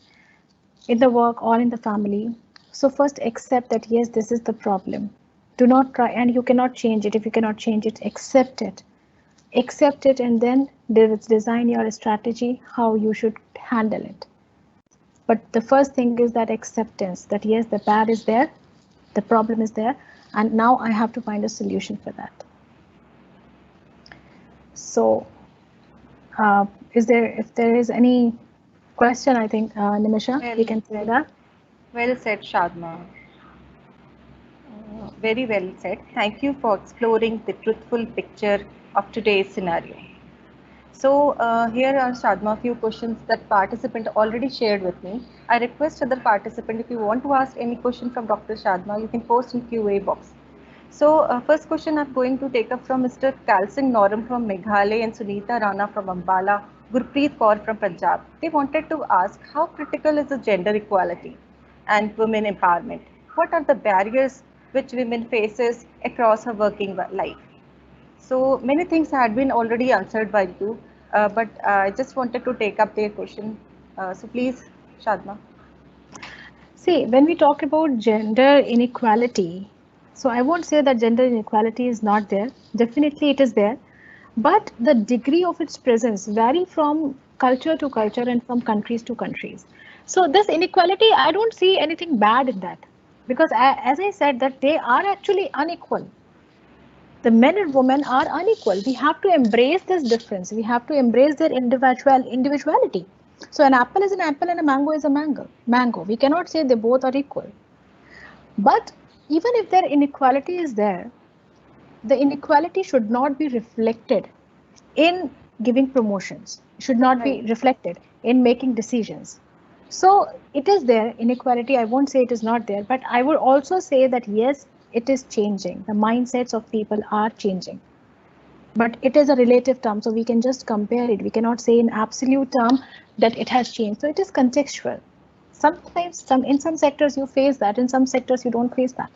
Speaker 1: in the work or in the family, so first accept that yes, this is the problem. Do not try, and you cannot change it. If you cannot change it, accept it. Accept it, and then design your strategy how you should handle it. But the first thing is that acceptance that yes, the bad is there, the problem is there, and now I have to find a solution for that. So if there is any question, I think Nimisha, we can say that.
Speaker 2: Well said, Shadma. Very well said. Thank you for exploring the truthful picture of today's scenario. So here are, Shadma, a few questions that participant already shared with me. I request other participant, if you want to ask any question from Dr. Shadma, you can post in QA box. So first question I'm going to take up from Mr. Kalsing Noram from Meghalaya and Sunita Rana from Ambala, Gurpreet Kaur from Punjab. They wanted to ask, how critical is the gender equality and women empowerment? What are the barriers which women faces across her working life? So many things had been already answered by you, but I just wanted to take up their question. So please, Shadma.
Speaker 1: See, when we talk about gender inequality, so I won't say that gender inequality is not there. Definitely it is there. But the degree of its presence vary from culture to culture and from countries to countries. So this inequality, I don't see anything bad in that. Because as I said, that they are actually unequal. The men and women are unequal. We have to embrace this difference. We have to embrace their individuality. So an apple is an apple and a mango is a mango. We cannot say they both are equal. But even if their inequality is there, the inequality should not be reflected in giving promotions, should not be reflected in making decisions. So it is there, inequality. I won't say it is not there, but I would also say that yes, it is changing. The mindsets of people are changing. But it is a relative term, so we can just compare it. We cannot say in absolute term that it has changed. So it is contextual. Sometimes in some sectors you face that, in some sectors you don't face that.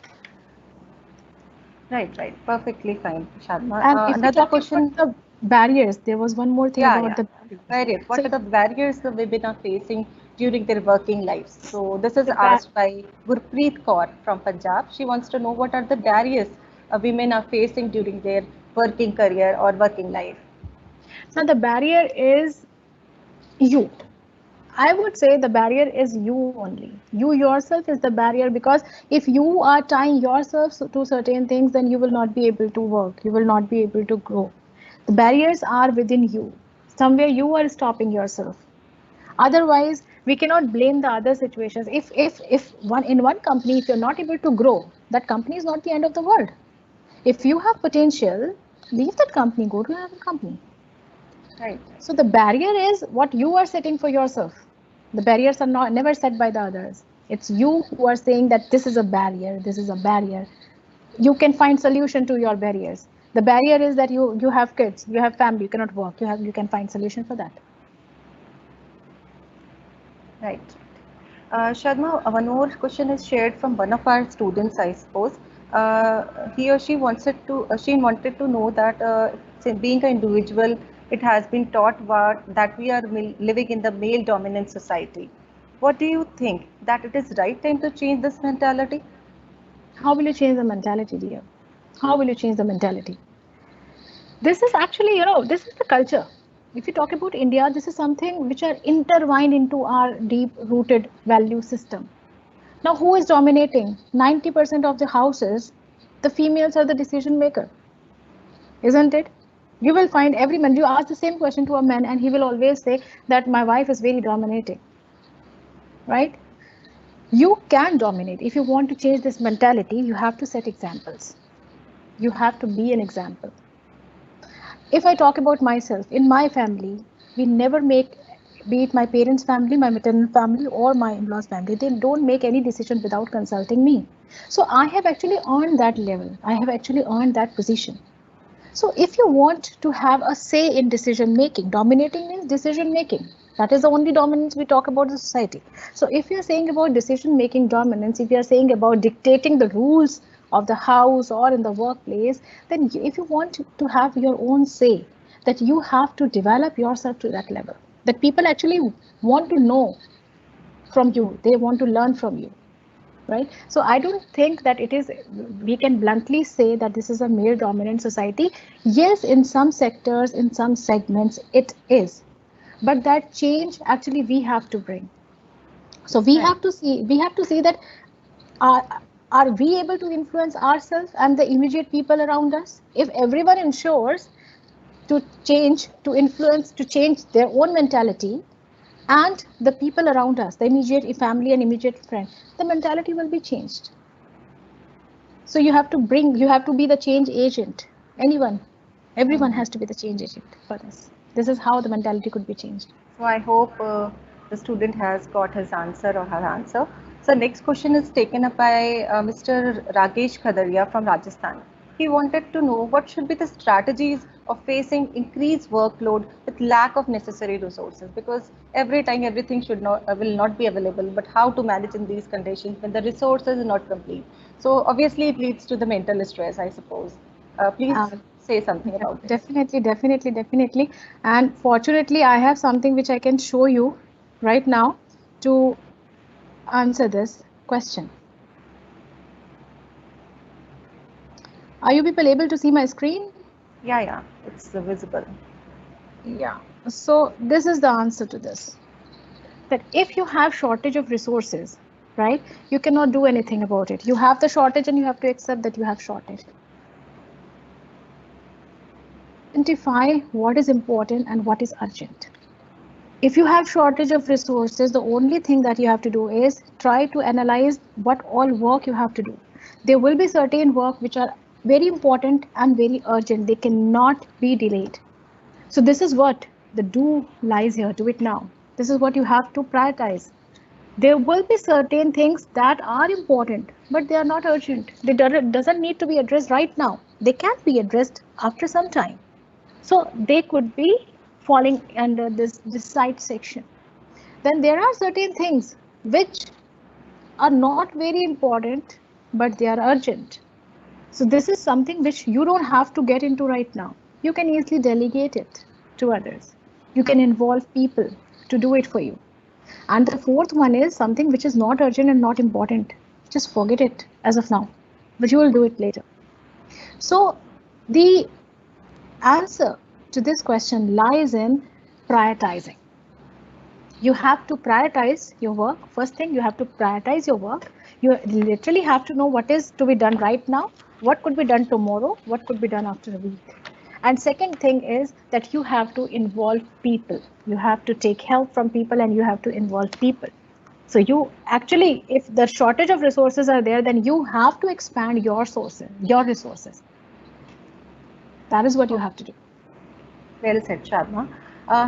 Speaker 2: Right. Perfectly fine, Shadma.
Speaker 1: And if
Speaker 2: Another question.
Speaker 1: The barriers, there was one more thing about the
Speaker 2: barriers. What are the barriers the women are facing during their working lives? So this is asked by Gurpreet Kaur from Punjab. She wants to know what are the barriers women are facing during their working career or working life.
Speaker 1: Now the barrier is you. I would say the barrier is you only. You yourself is the barrier, because if you are tying yourself to certain things, then you will not be able to work. You will not be able to grow. The barriers are within you. Somewhere you are stopping yourself. Otherwise, we cannot blame the other situations. If one company, if you're not able to grow, that company is not the end of the world. If you have potential, leave that company, go to another company.
Speaker 2: Right.
Speaker 1: So the barrier is what you are setting for yourself. The barriers are never set by the others. It's you who are saying that this is a barrier, this is a barrier. You can find solution to your barriers. The barrier is that you have kids, you have family, you cannot work. You can find solution for that.
Speaker 2: Right. Shadma, one more question is shared from one of our students, I suppose. He or she wanted to know that being an individual, it has been taught that we are living in the male-dominant society. What do you think, that it is right time to change this mentality?
Speaker 1: How will you change the mentality, dear? How will you change the mentality? This is actually, this is the culture. If you talk about India, this is something which are intertwined into our deep-rooted value system. Now, who is dominating? 90% of the houses, the females are the decision maker. Isn't it? You will find every man, you ask the same question to a man and he will always say that my wife is very dominating. Right? You can dominate. If you want to change this mentality, you have to set examples. You have to be an example. If I talk about myself, in my family, we never make, be it my parents' family, my maternal family, or my in-laws' family, they don't make any decision without consulting me. So I have actually earned that level. I have actually earned that position. So if you want to have a say in decision making, dominating means decision making. That is the only dominance we talk about in society. So if you're saying about decision making dominance, if you're saying about dictating the rules of the house or in the workplace, then if you want to have your own say, that you have to develop yourself to that level, that people actually want to know from you, they want to learn from you. Right? So I don't think that it is, we can bluntly say that this is a male dominant society. Yes, in some sectors, in some segments, it is. but that change actually we have to bring. So we
Speaker 2: Right.
Speaker 1: have to see that are we able to influence ourselves and the immediate people around us? If everyone ensures to change, to influence, to change their own mentality, and the people around us, the immediate family and immediate friend, the mentality will be changed. So you have to be the change agent. Anyone, everyone
Speaker 2: Mhm.
Speaker 1: has to be the change agent for this. This is how the mentality could be changed.
Speaker 2: So I hope the student has got his answer or her answer. So next question is taken up by Mr. Rakesh Khadaria from Rajasthan. He wanted to know what should be the strategies of facing increased workload with lack of necessary resources, because every time everything should not will not be available, but how to manage in these conditions when the resources are not complete. So obviously it leads to the mental stress, I suppose. Please
Speaker 1: Uh,
Speaker 2: say something about this.
Speaker 1: Definitely. And fortunately, I have something which I can show you right now to answer this question. Are you people able to see my screen?
Speaker 2: Yeah, yeah, it's visible.
Speaker 1: Yeah. So this is the answer to this. That if you have shortage of resources, right, you cannot do anything about it. You have the shortage and you have to accept that you have shortage. Identify what is important and what is urgent. If you have shortage of resources, the only thing that you have to do is try to analyze what all work you have to do. There will be certain work which are very important and very urgent. They cannot be delayed. So this is what the do lies here. Do it now. This is what you have to prioritize. There will be certain things that are important, but they are not urgent. They doesn't need to be addressed right now. They can be addressed after some time. So they could be falling under this side section. Then there are certain things which are not very important, but they are urgent. So this is something which you don't have to get into right now. You can easily delegate it to others. You can involve people to do it for you. And the fourth one is something which is not urgent and not important. Just forget it as of now, but you will do it later. So the answer to this question lies in prioritizing. You have to prioritize your work. First thing, you have to prioritize your work. You literally have to know what is to be done right now, what could be done tomorrow, what could be done after a week. And second thing is that you have to involve people. You have to take help from people and you have to involve people. So you actually, if the shortage of resources are there, then you have to expand your sources, your resources. That is what you have to do.
Speaker 2: Well said, Shadma.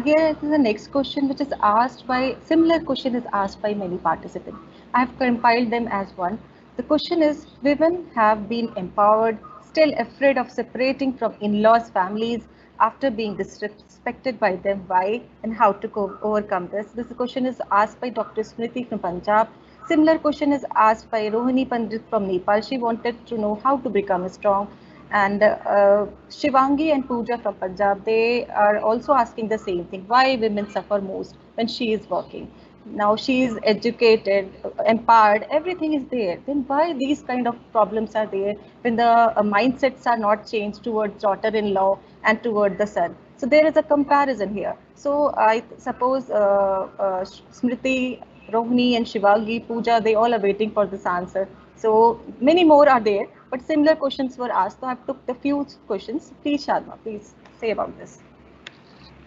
Speaker 2: Here is the next question, which is asked by, similar question is asked by many participants. I have compiled them as one. The question is, women have been empowered, still afraid of separating from in-laws families after being disrespected by them. Why and how to overcome this? This question is asked by Dr. Smriti from Punjab. Similar question is asked by Rohini Pandit from Nepal. She wanted to know how to become strong. And Shivangi and Pooja from Punjab, they are also asking the same thing. Why women suffer most when she is working? Now she is educated, empowered, everything is there. Then why these kind of problems are there when the mindsets are not changed towards daughter-in-law and toward the son? So there is a comparison here. So I suppose Smriti, Rohini and Shivangi, Pooja, they all are waiting for this answer. So many more are there, but similar questions were asked. So I've took the few questions. Please, Sharma, please say about this.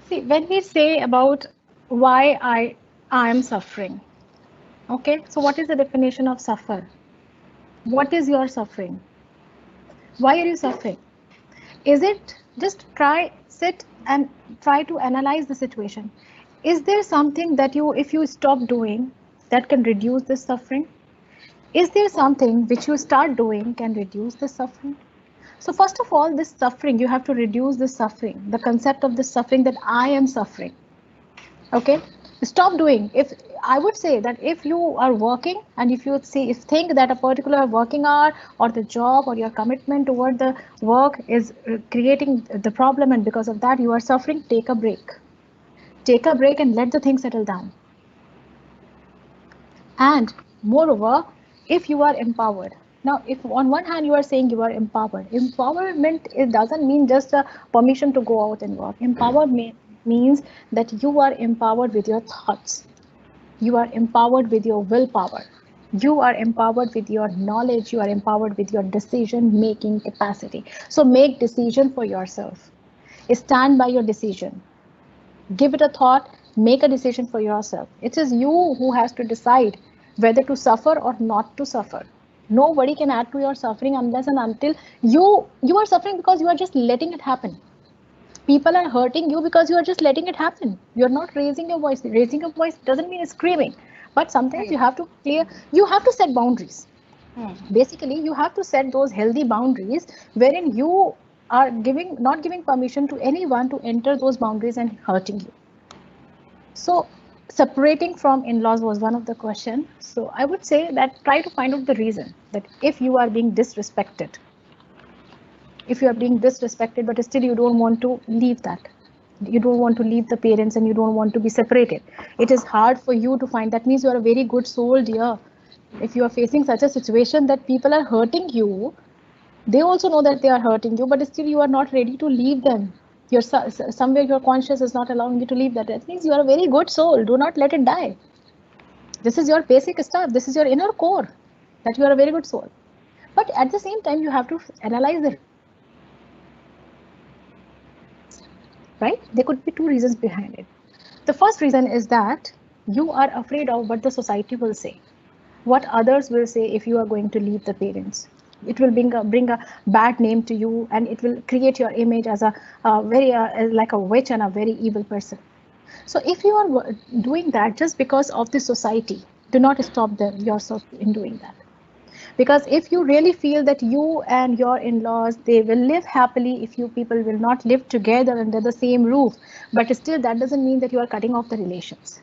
Speaker 1: See, when we say about why I am suffering, okay, so what is the definition of suffer? What is your suffering? Why are you suffering? Is it just sit and try to analyze the situation? Is there something that you, if you stop doing, that can reduce this suffering? Is there something which you start doing can reduce the suffering? So first of all, this suffering, you have to reduce the suffering, the concept of this suffering that I am suffering. Okay, stop doing. If I would say that if you are working and if you see if think that a particular working hour or the job or your commitment toward the work is creating the problem and because of that you are suffering, take a break. Take a break and let the thing settle down. And moreover, if you are empowered, now if on one hand you are saying you are empowered, empowerment, it doesn't mean just a permission to go out and work. Empowerment means that you are empowered with your thoughts. You are empowered with your willpower. You are empowered with your knowledge. You are empowered with your decision making capacity. So make decision for yourself. Stand by your decision. Give it a thought. Make a decision for yourself. It is you who has to decide whether to suffer or not to suffer. Nobody can add to your suffering unless and until you are suffering because you are just letting it happen. People are hurting you because you are just letting it happen. You're not raising your voice. Raising your voice doesn't mean screaming, but sometimes
Speaker 2: Right.
Speaker 1: you have to clear, you have to set boundaries.
Speaker 2: Hmm.
Speaker 1: Basically you have to set those healthy boundaries wherein you are giving not giving permission to anyone to enter those boundaries and hurting you. So separating from in-laws was one of the question. So I would say that try to find out the reason, that if you are being disrespected, if you are being disrespected but still you don't want to leave that, you don't want to leave the parents and you don't want to be separated, it is hard for you to find, that means you are a very good soul, dear. If you are facing such a situation that people are hurting you, they also know that they are hurting you, but still you are not ready to leave them. You're somewhere your conscience is not allowing you to leave that. That means you are a very good soul. Do not let it die. This is your basic stuff. This is your inner core, that you are a very good soul. But at the same time, you have to analyze the right. There could be two reasons behind it. The first reason is that you are afraid of what the society will say, what others will say if you are going to leave the parents. It will bring a bad name to you, and it will create your image as a very like a witch and a very evil person. So if you are doing that just because of the society, do not stop them yourself in doing that. Because if you really feel that you and your in-laws, they will live happily if you people will not live together under the same roof, but still that doesn't mean that you are cutting off the relations.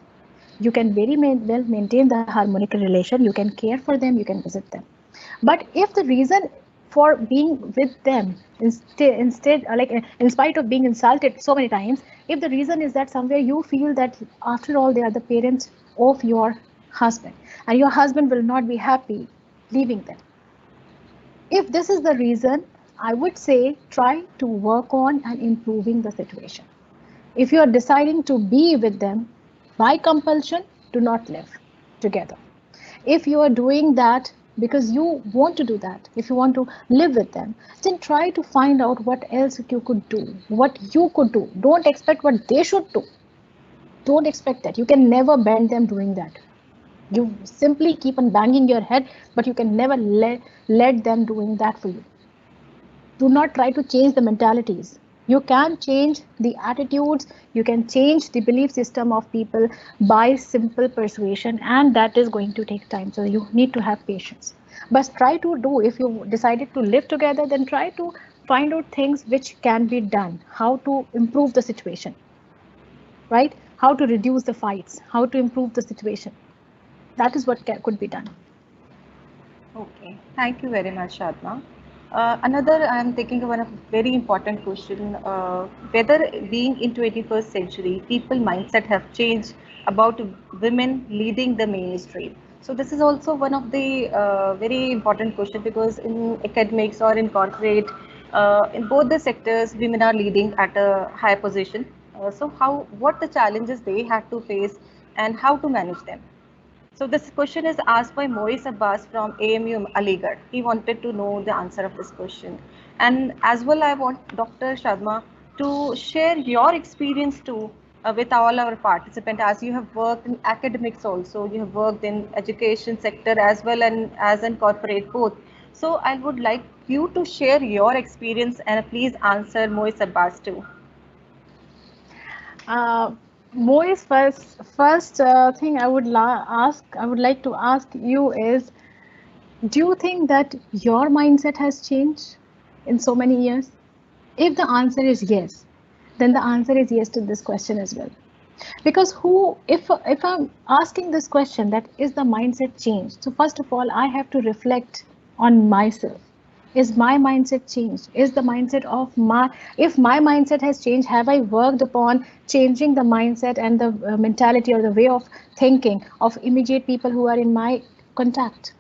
Speaker 1: You can very well maintain the harmonic relation, you can care for them, you can visit them. But if the reason for being with them instead like in spite of being insulted so many times, if the reason is that somewhere you feel that after all they are the parents of your husband and your husband will not be happy leaving them, if this is the reason, I would say try to work on and improving the situation. If you are deciding to be with them by compulsion, do not live together. If you are doing that because you want to do that, if you want to live with them, then try to find out what else you could do, what you could do. Don't expect what they should do. Don't expect that. You can never bend them doing that. You simply keep on banging your head, but you can never let them doing that for you. Do not try to change the mentalities. You can change the attitudes, you can change the belief system of people by simple persuasion, and that is going to take time, so you need to have patience. But try to do, if you decided to live together, then try to find out things which can be done, how to improve the situation, right? How to reduce the fights, how to improve the situation. That is what could be done.
Speaker 2: Okay, thank you very much, Shadma. Another, I am taking one of very important question, whether being in 21st century, people mindset have changed about women leading the mainstream. So this is also one of the very important question, because in academics or in corporate, in both the sectors, women are leading at a high position. So what the challenges they have to face and how to manage them? So this question is asked by Mois Abbas from AMU Aligarh. He wanted to know the answer of this question. And as well, I want Dr. Sharma to share your experience too with all our participants, as you have worked in academics also, you have worked in education sector as well and as in corporate both. So I would like you to share your experience and please answer Mois Abbas too.
Speaker 1: Uh, Moise, first thing I would like to ask you is, do you think that your mindset has changed in so many years? If the answer is yes, then the answer is yes to this question as well. Because if I'm asking this question, that is the mindset changed. So first of all, I have to reflect on myself. Is my mindset changed? Is the mindset of my, if my mindset has changed, have I worked upon changing the mindset and the mentality or the way of thinking of immediate people who are in my contact?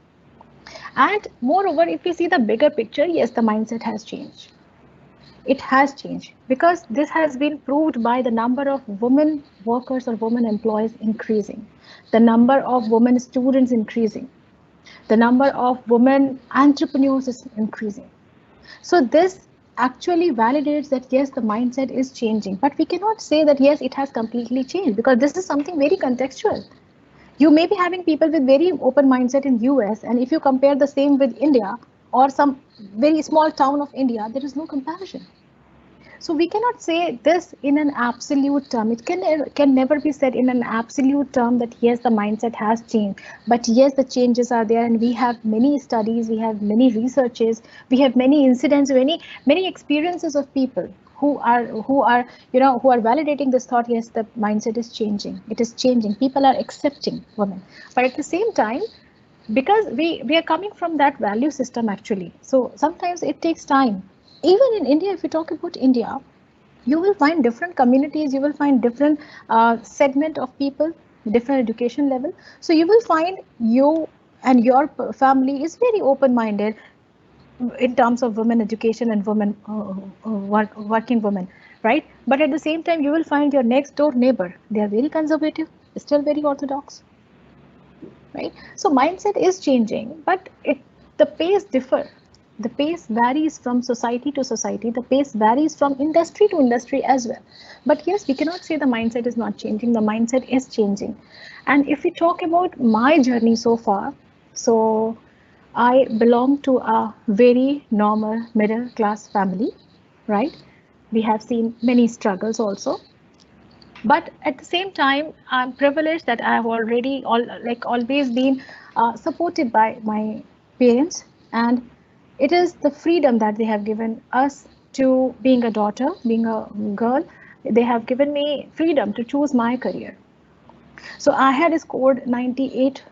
Speaker 1: And moreover, if we see the bigger picture, yes, the mindset has changed. It has changed because this has been proved by the number of women workers or women employees increasing, the number of women students increasing, the number of women entrepreneurs is increasing. So this actually validates that yes, the mindset is changing, but we cannot say that yes, it has completely changed because this is something very contextual. You may be having people with very open mindset in US, and if you compare the same with India or some very small town of India, there is no comparison. So we cannot say this in an absolute term. It can never be said in an absolute term that yes, the mindset has changed. But yes, the changes are there, and we have many studies, we have many researches, we have many incidents, many experiences of people who are validating this thought. Yes, the mindset is changing. It is changing. People are accepting women, but at the same time, because we are coming from that value system actually, so sometimes it takes time. Even in India, if you talk about India, you will find different communities, you will find different segment of people, different education level. So you will find you and your family is very open minded in terms of women education and women working women, right? But at the same time, you will find your next door neighbor, they are very conservative, still very orthodox, right? So mindset is changing, but the pace differ. The pace varies from society to society. The pace varies from industry to industry as well. But yes, we cannot say the mindset is not changing. The mindset is changing. And if we talk about my journey so far, so I belong to a very normal middle class family, right? We have seen many struggles also, but at the same time, I'm privileged that I have always been supported by my parents, and it is the freedom that they have given us to being a daughter, being a girl. They have given me freedom to choose my career. So I had scored 98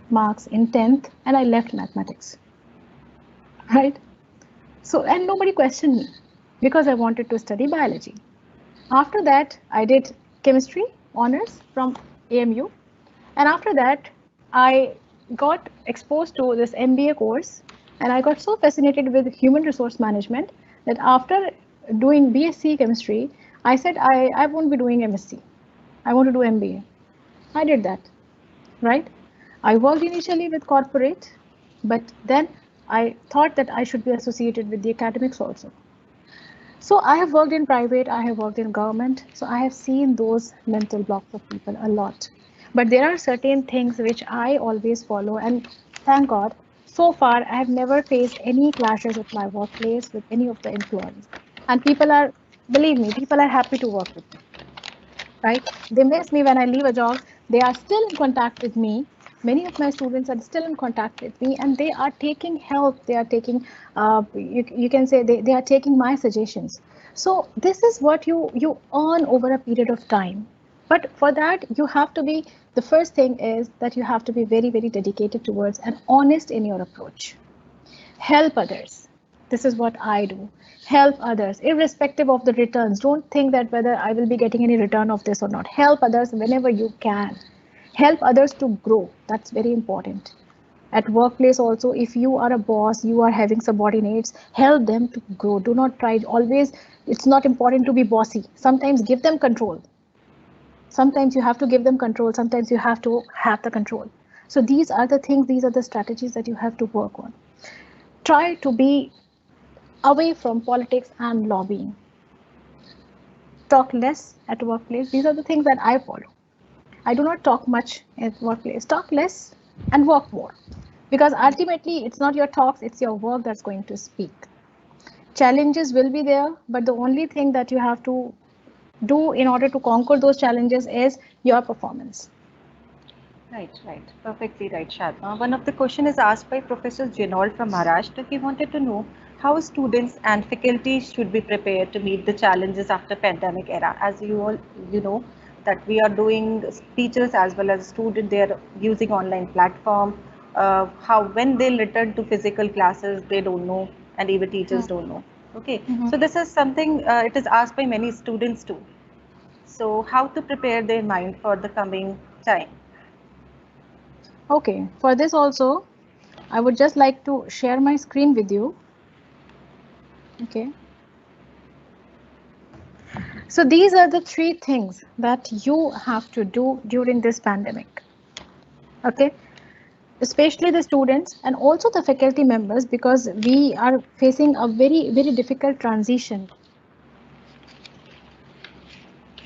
Speaker 1: marks in 10th, and I left mathematics, right? So, and nobody questioned me because I wanted to study biology. After that, I did chemistry honors from AMU. And after that, I got exposed to this MBA course, and I got so fascinated with human resource management that after doing BSc chemistry, I said I won't be doing MSc. I want to do MBA. I did that, right? I worked initially with corporate, but then I thought that I should be associated with the academics also. So I have worked in private, I have worked in government, so I have seen those mental blocks of people a lot. But there are certain things which I always follow, and thank God, so far I have never faced any clashes at my workplace with any of the employees. And people are, believe me, people are happy to work with me, right? They miss me when I leave a job. They are still in contact with me. Many of my students are still in contact with me, and they are taking help. They are taking, you can say, they are taking my suggestions. So this is what you earn over a period of time. But for that, you have to be, the first thing is that you have to be very, very dedicated towards and honest in your approach. Help others. This is what I do. Help others irrespective of the returns. Don't think that whether I will be getting any return of this or not. Help others whenever you can. Help others to grow. That's very important. At workplace also, if you are a boss, you are having subordinates, help them to grow. Do not try always, it's not important to be bossy. Sometimes give them control. Sometimes you have to give them control. Sometimes you have to have the control. So these are the things, these are the strategies that you have to work on. Try to be away from politics and lobbying. Talk less at workplace. These are the things that I follow. I do not talk much at workplace. Talk less and work more. Because ultimately, it's not your talks, it's your work that's going to speak. Challenges will be there, but the only thing that you have to do in order to conquer those challenges is your performance.
Speaker 2: Right, right. Perfectly right, Shadma. One of the question is asked by Professor Genold from Maharashtra. He wanted to know how students and faculty should be prepared to meet the challenges after pandemic era. As you know, that we are doing teachers as well as students, they are using online platform. How when they'll return to physical classes, they don't know, and even teachers don't know. Okay, so this is something it is asked by many students too. So how to prepare their mind for the coming time?
Speaker 1: Okay, for this also, I would just like to share my screen with you. Okay. So these are the three things that you have to do during this pandemic. Okay, especially the students and also the faculty members, because we are facing a very difficult transition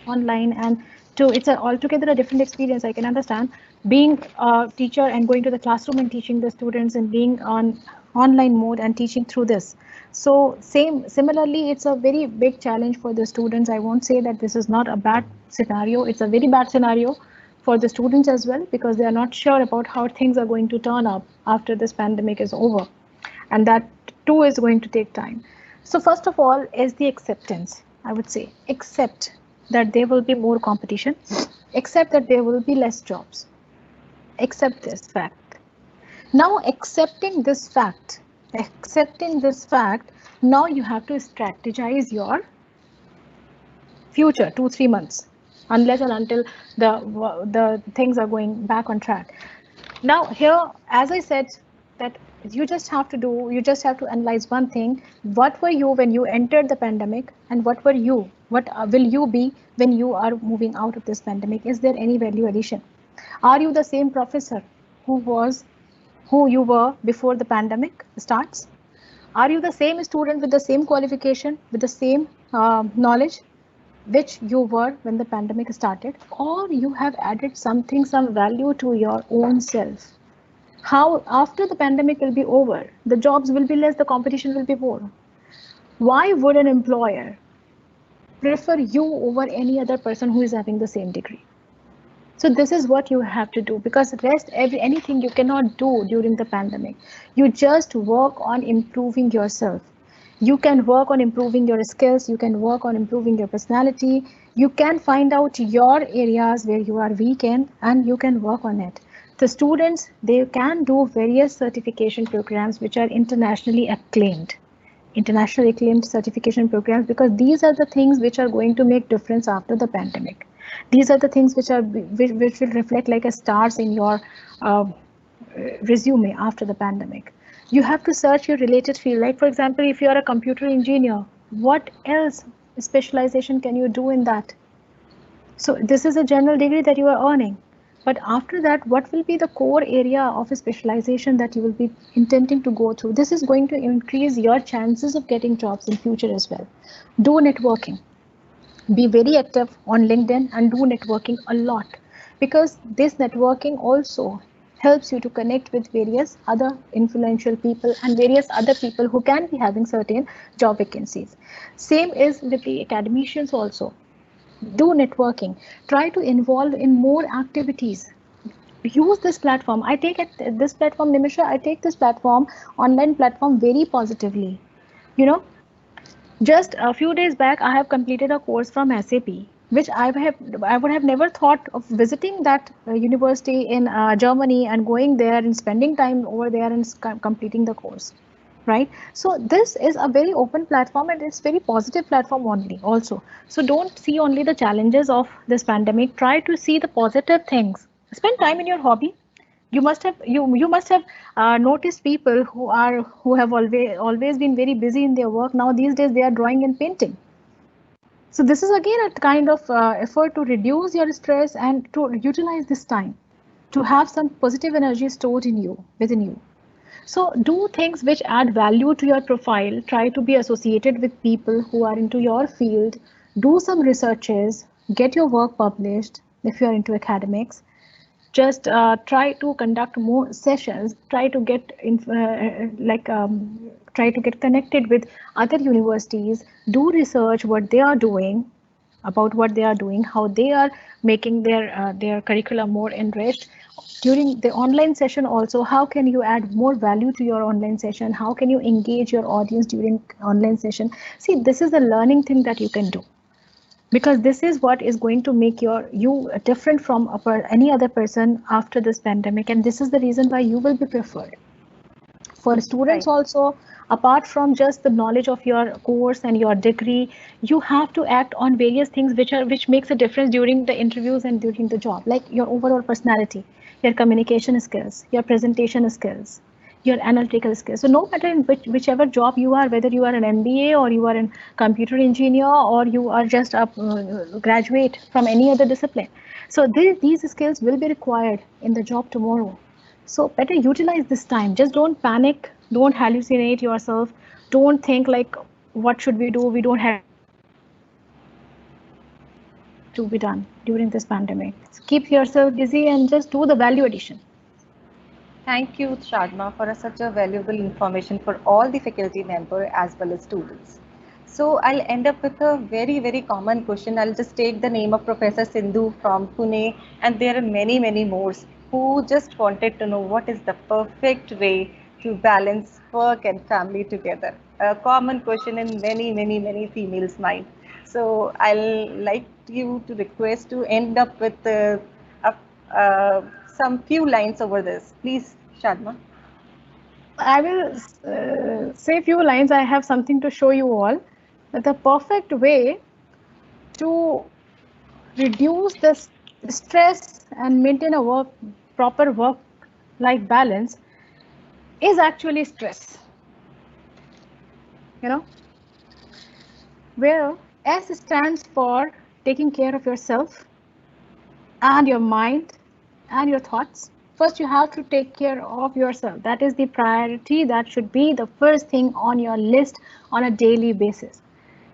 Speaker 1: online and to it's a altogether a different experience. I can understand being a teacher and going to the classroom and teaching the students and being on online mode and teaching through this. So similarly, it's a very big challenge for the students. I won't say that this is not a bad scenario. It's a very bad scenario for the students as well, because they are not sure about how things are going to turn up after this pandemic is over, and that too is going to take time. So first of all is the acceptance. I would say accept that there will be more competition, accept that there will be less jobs, accept this fact. Now accepting this fact, now you have to strategize your future 2-3 months, unless and until the things are going back on track. Now here, as I said, that you just have to analyze one thing. What were you when you entered the pandemic, and what will you be when you are moving out of this pandemic? Is there any value addition? Are you the same professor who you were before the pandemic starts? Are you the same student with the same qualification, with the same knowledge which you were when the pandemic started, or you have added something, some value to your own self? How after the pandemic will be over, the jobs will be less, the competition will be more. Why would an employer prefer you over any other person who is having the same degree? So this is what you have to do, because anything you cannot do during the pandemic. You just work on improving yourself. You can work on improving your skills, you can work on improving your personality, you can find out your areas where you are weak in, and you can work on it. The students, they can do various certification programs which are internationally acclaimed certification programs, because these are the things which are going to make difference after the pandemic. These are the things which will reflect like a stars in your uh, resume after the pandemic. You have to search your related field. Like for example, if you are a computer engineer, what else specialization can you do in that? So this is a general degree that you are earning. But after that, what will be the core area of a specialization that you will be intending to go through? This is going to increase your chances of getting jobs in future as well. Do networking. Be very active on LinkedIn and do networking a lot, because this networking also helps you to connect with various other influential people and various other people who can be having certain job vacancies. Same is with the academicians also. Do networking, try to involve in more activities. Use this platform. I take this platform, Nimisha, I take this platform, online platform, very positively. You know, just a few days back, I have completed a course from SAP, which I would have never thought of visiting that university in Germany and going there and spending time over there and completing the course. Right. So this is a very open platform, and it's very positive platform only also. So don't see only the challenges of this pandemic. Try to see the positive things. Spend time in your hobby. You must have noticed people who have always been very busy in their work. Now these days they are drawing and painting. So this is again a kind of effort to reduce your stress and to utilize this time to have some positive energy stored in you, within you. So do things which add value to your profile. Try to be associated with people who are into your field. Do some researches, get your work published if you are into academics. Just try to conduct more sessions, try to get try to get connected with other universities, do research what they are doing, about what they are doing, how they are making their curriculum more enriched. During the online session also, how can you add more value to your online session? How can you engage your audience during online session? See, this is a learning thing that you can do, because this is what is going to make you different from any other person after this pandemic, and this is the reason why you will be preferred. For students
Speaker 2: Right.
Speaker 1: also, apart from just the knowledge of your course and your degree, you have to act on various things which makes a difference during the interviews and during the job, like your overall personality, your communication skills, your presentation skills, your analytical skills. So no matter in whichever job you are, whether you are an MBA or you are a computer engineer or you are just a graduate from any other discipline, so these skills will be required in the job tomorrow. So better utilize this time. Just don't panic, don't hallucinate yourself, don't think like what should we do, we don't have to be done during this pandemic. So keep yourself busy and just do the value addition.
Speaker 2: Thank you, Shadma, for such a valuable information for all the faculty member as well as students. So I'll end up with a very, very common question. I'll just take the name of Professor Sindhu from Pune, and there are many, many more who just wanted to know what is the perfect way to balance work and family together. A common question in many, many, many females' mind. So I'll like you to request to end up with some few lines over this. Please, Shadma.
Speaker 1: I will say a few lines. I have something to show you all. That the perfect way to reduce the stress and maintain a proper work-life balance is actually stress. You know, where S stands for taking care of yourself and your mind and your thoughts. First, you have to take care of yourself. That is the priority. That should be the first thing on your list on a daily basis.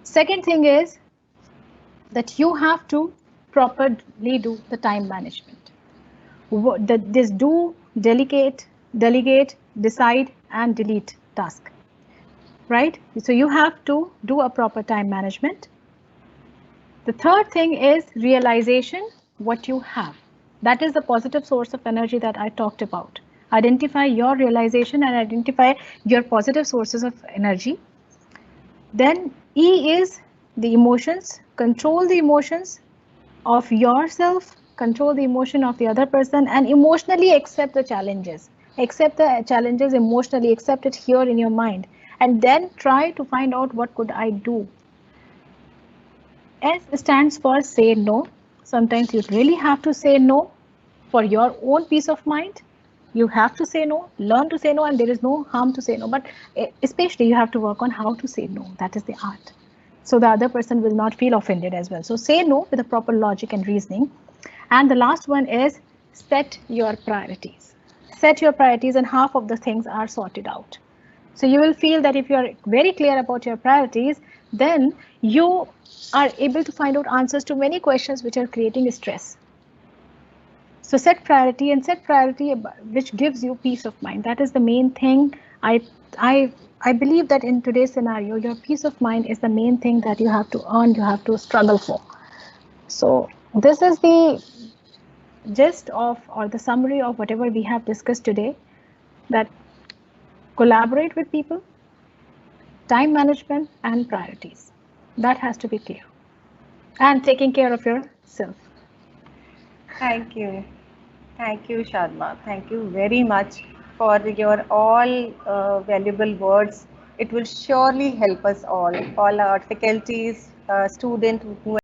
Speaker 1: Second thing is that you have to properly do the time management. This do, delegate, decide, and delete task. Right? So you have to do a proper time management. The third thing is realization, what you have. That is the positive source of energy that I talked about. Identify your realization and identify your positive sources of energy. Then E is the emotions. Control the emotions of yourself, control the emotion of the other person, and emotionally accept the challenges. Accept the challenges emotionally, accept it here in your mind, and then try to find out what could I do. S stands for say no. Sometimes you really have to say no for your own peace of mind. You have to say no, learn to say no, and there is no harm to say no. But especially you have to work on how to say no. That is the art. So the other person will not feel offended as well. So say no with a proper logic and reasoning. And the last one is set your priorities. Set your priorities and half of the things are sorted out. So you will feel that if you are very clear about your priorities, then you are able to find out answers to many questions which are creating stress. So set priority and set priority which gives you peace of mind. That is the main thing. I believe that in today's scenario, your peace of mind is the main thing that you have to earn, you have to struggle for. So this is the gist of or the summary of whatever we have discussed today, that collaborate with people, time management and priorities. That has to be clear. And taking care of yourself.
Speaker 2: Thank you. Thank you, Shadma. Thank you very much for your all valuable words. It will surely help us all our faculties, students who